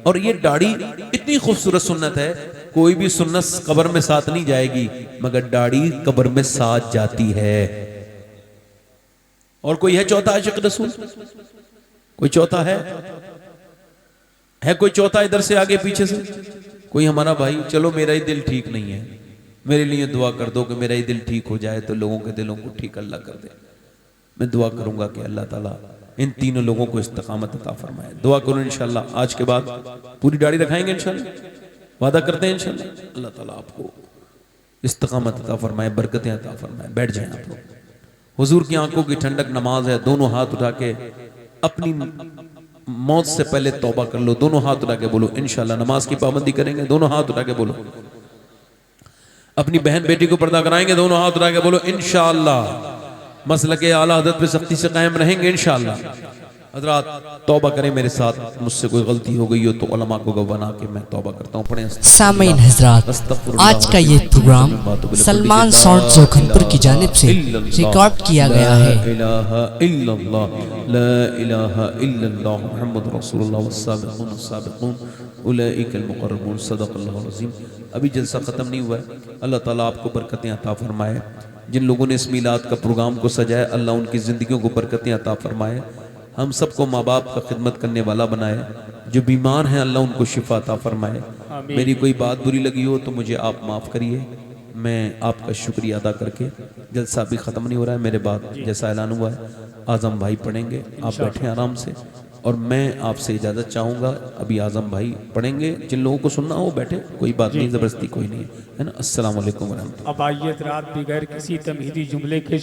और ये दाढ़ी इतनी खूबसूरत सुन्नत है, कोई भी सुन्नत कब्र में साथ नहीं जाएगी मगर दाढ़ी कब्र में साथ जाती है। और कोई है चौथा आशिक रसूल? कोई चौथा है? कोई चौथा? इधर से आगे पीछे से कोई हमारा भाई, चलो मेरा ही दिल ठीक नहीं है, मेरे लिए दुआ कर दो कि मेरा ही दिल ठीक हो जाए तो लोगों के दिलों को ठीक अल्लाह कर दे। मैं दुआ करूंगा कि अल्लाह ताला इन तीनों लोगों को इस्तिकामत अता फरमाए। दुआ करो इंशाल्लाह, आज के बाद पूरी दाढ़ी रखाएंगे इंशाल्लाह, वादा करते हैं इंशाल्लाह। अल्लाह ताला आपको इस्तिकामत अता फरमाए, बरकतें अता फरमाए। बैठ जाएं आप लोग। हुजूर की आंखों की ठंडक नमाज है। दोनों हाथ उठा के अपनी मौत से पहले तौबा कर लो। दोनों हाथ उठा के बोलो इंशाल्लाह नमाज की पाबंदी करेंगे। दोनों हाथ उठा के बोलो। अपनी बहन बेटी को पर्दा कराएंगे। दोनों हाथ उठा के बोलो इंशाल्लाह। मसलके आला हज़रत पे सख्ती से कायम रहेंगे इंशाल्लाह। हज़रात तौबा करें मेरे साथ, मुझसे कोई गलती हो गई हो तो उलमा को गवाह बना के मैं तौबा करता हूँ। पढ़ें। सामीन हज़रात, आज का ये प्रोग्राम सलमान साउंड जोखनपुर की जानिब से रिकॉर्ड किया गया है। ला इलाहा इल्लल्लाह मुहम्मद रसूलुल्लाह वस्साबिकून अस्साबिकून उलाइकल मुक़र्रबून सदक़ल्लाहुल अज़ीम। अभी जलसा ख़त्म नहीं हुआ है। अल्लाह ताला आपको बरकतें अता फरमाए। जिन लोगों ने इस मीलाद का प्रोग्राम को सजाया, अल्लाह उनकी ज़िंदगियों को बरकतें अता फरमाए। हम सबको माँ बाप का खिदमत करने वाला बनाए। जो बीमार हैं अल्लाह उनको शिफा अता फरमाए। मेरी कोई बात बुरी लगी हो तो मुझे आप माफ़ करिए। मैं आपका शुक्रिया अदा करके, जलसा भी ख़त्म नहीं हो रहा है, मेरे बाद जैसा ऐलान हुआ है आज़म भाई पढ़ेंगे। आप बैठें आराम से और मैं आपसे इजाज़त चाहूँगा। अभी आज़म भाई पढ़ेंगे, जिन लोगों को सुनना हो बैठे, कोई बात नहीं, ज़बरदस्ती कोई नहीं है ना। अस्सलाम वालेकुम व रहमतुल्लाह। अब आइए रात बगैर किसी तमहीदी जुमले के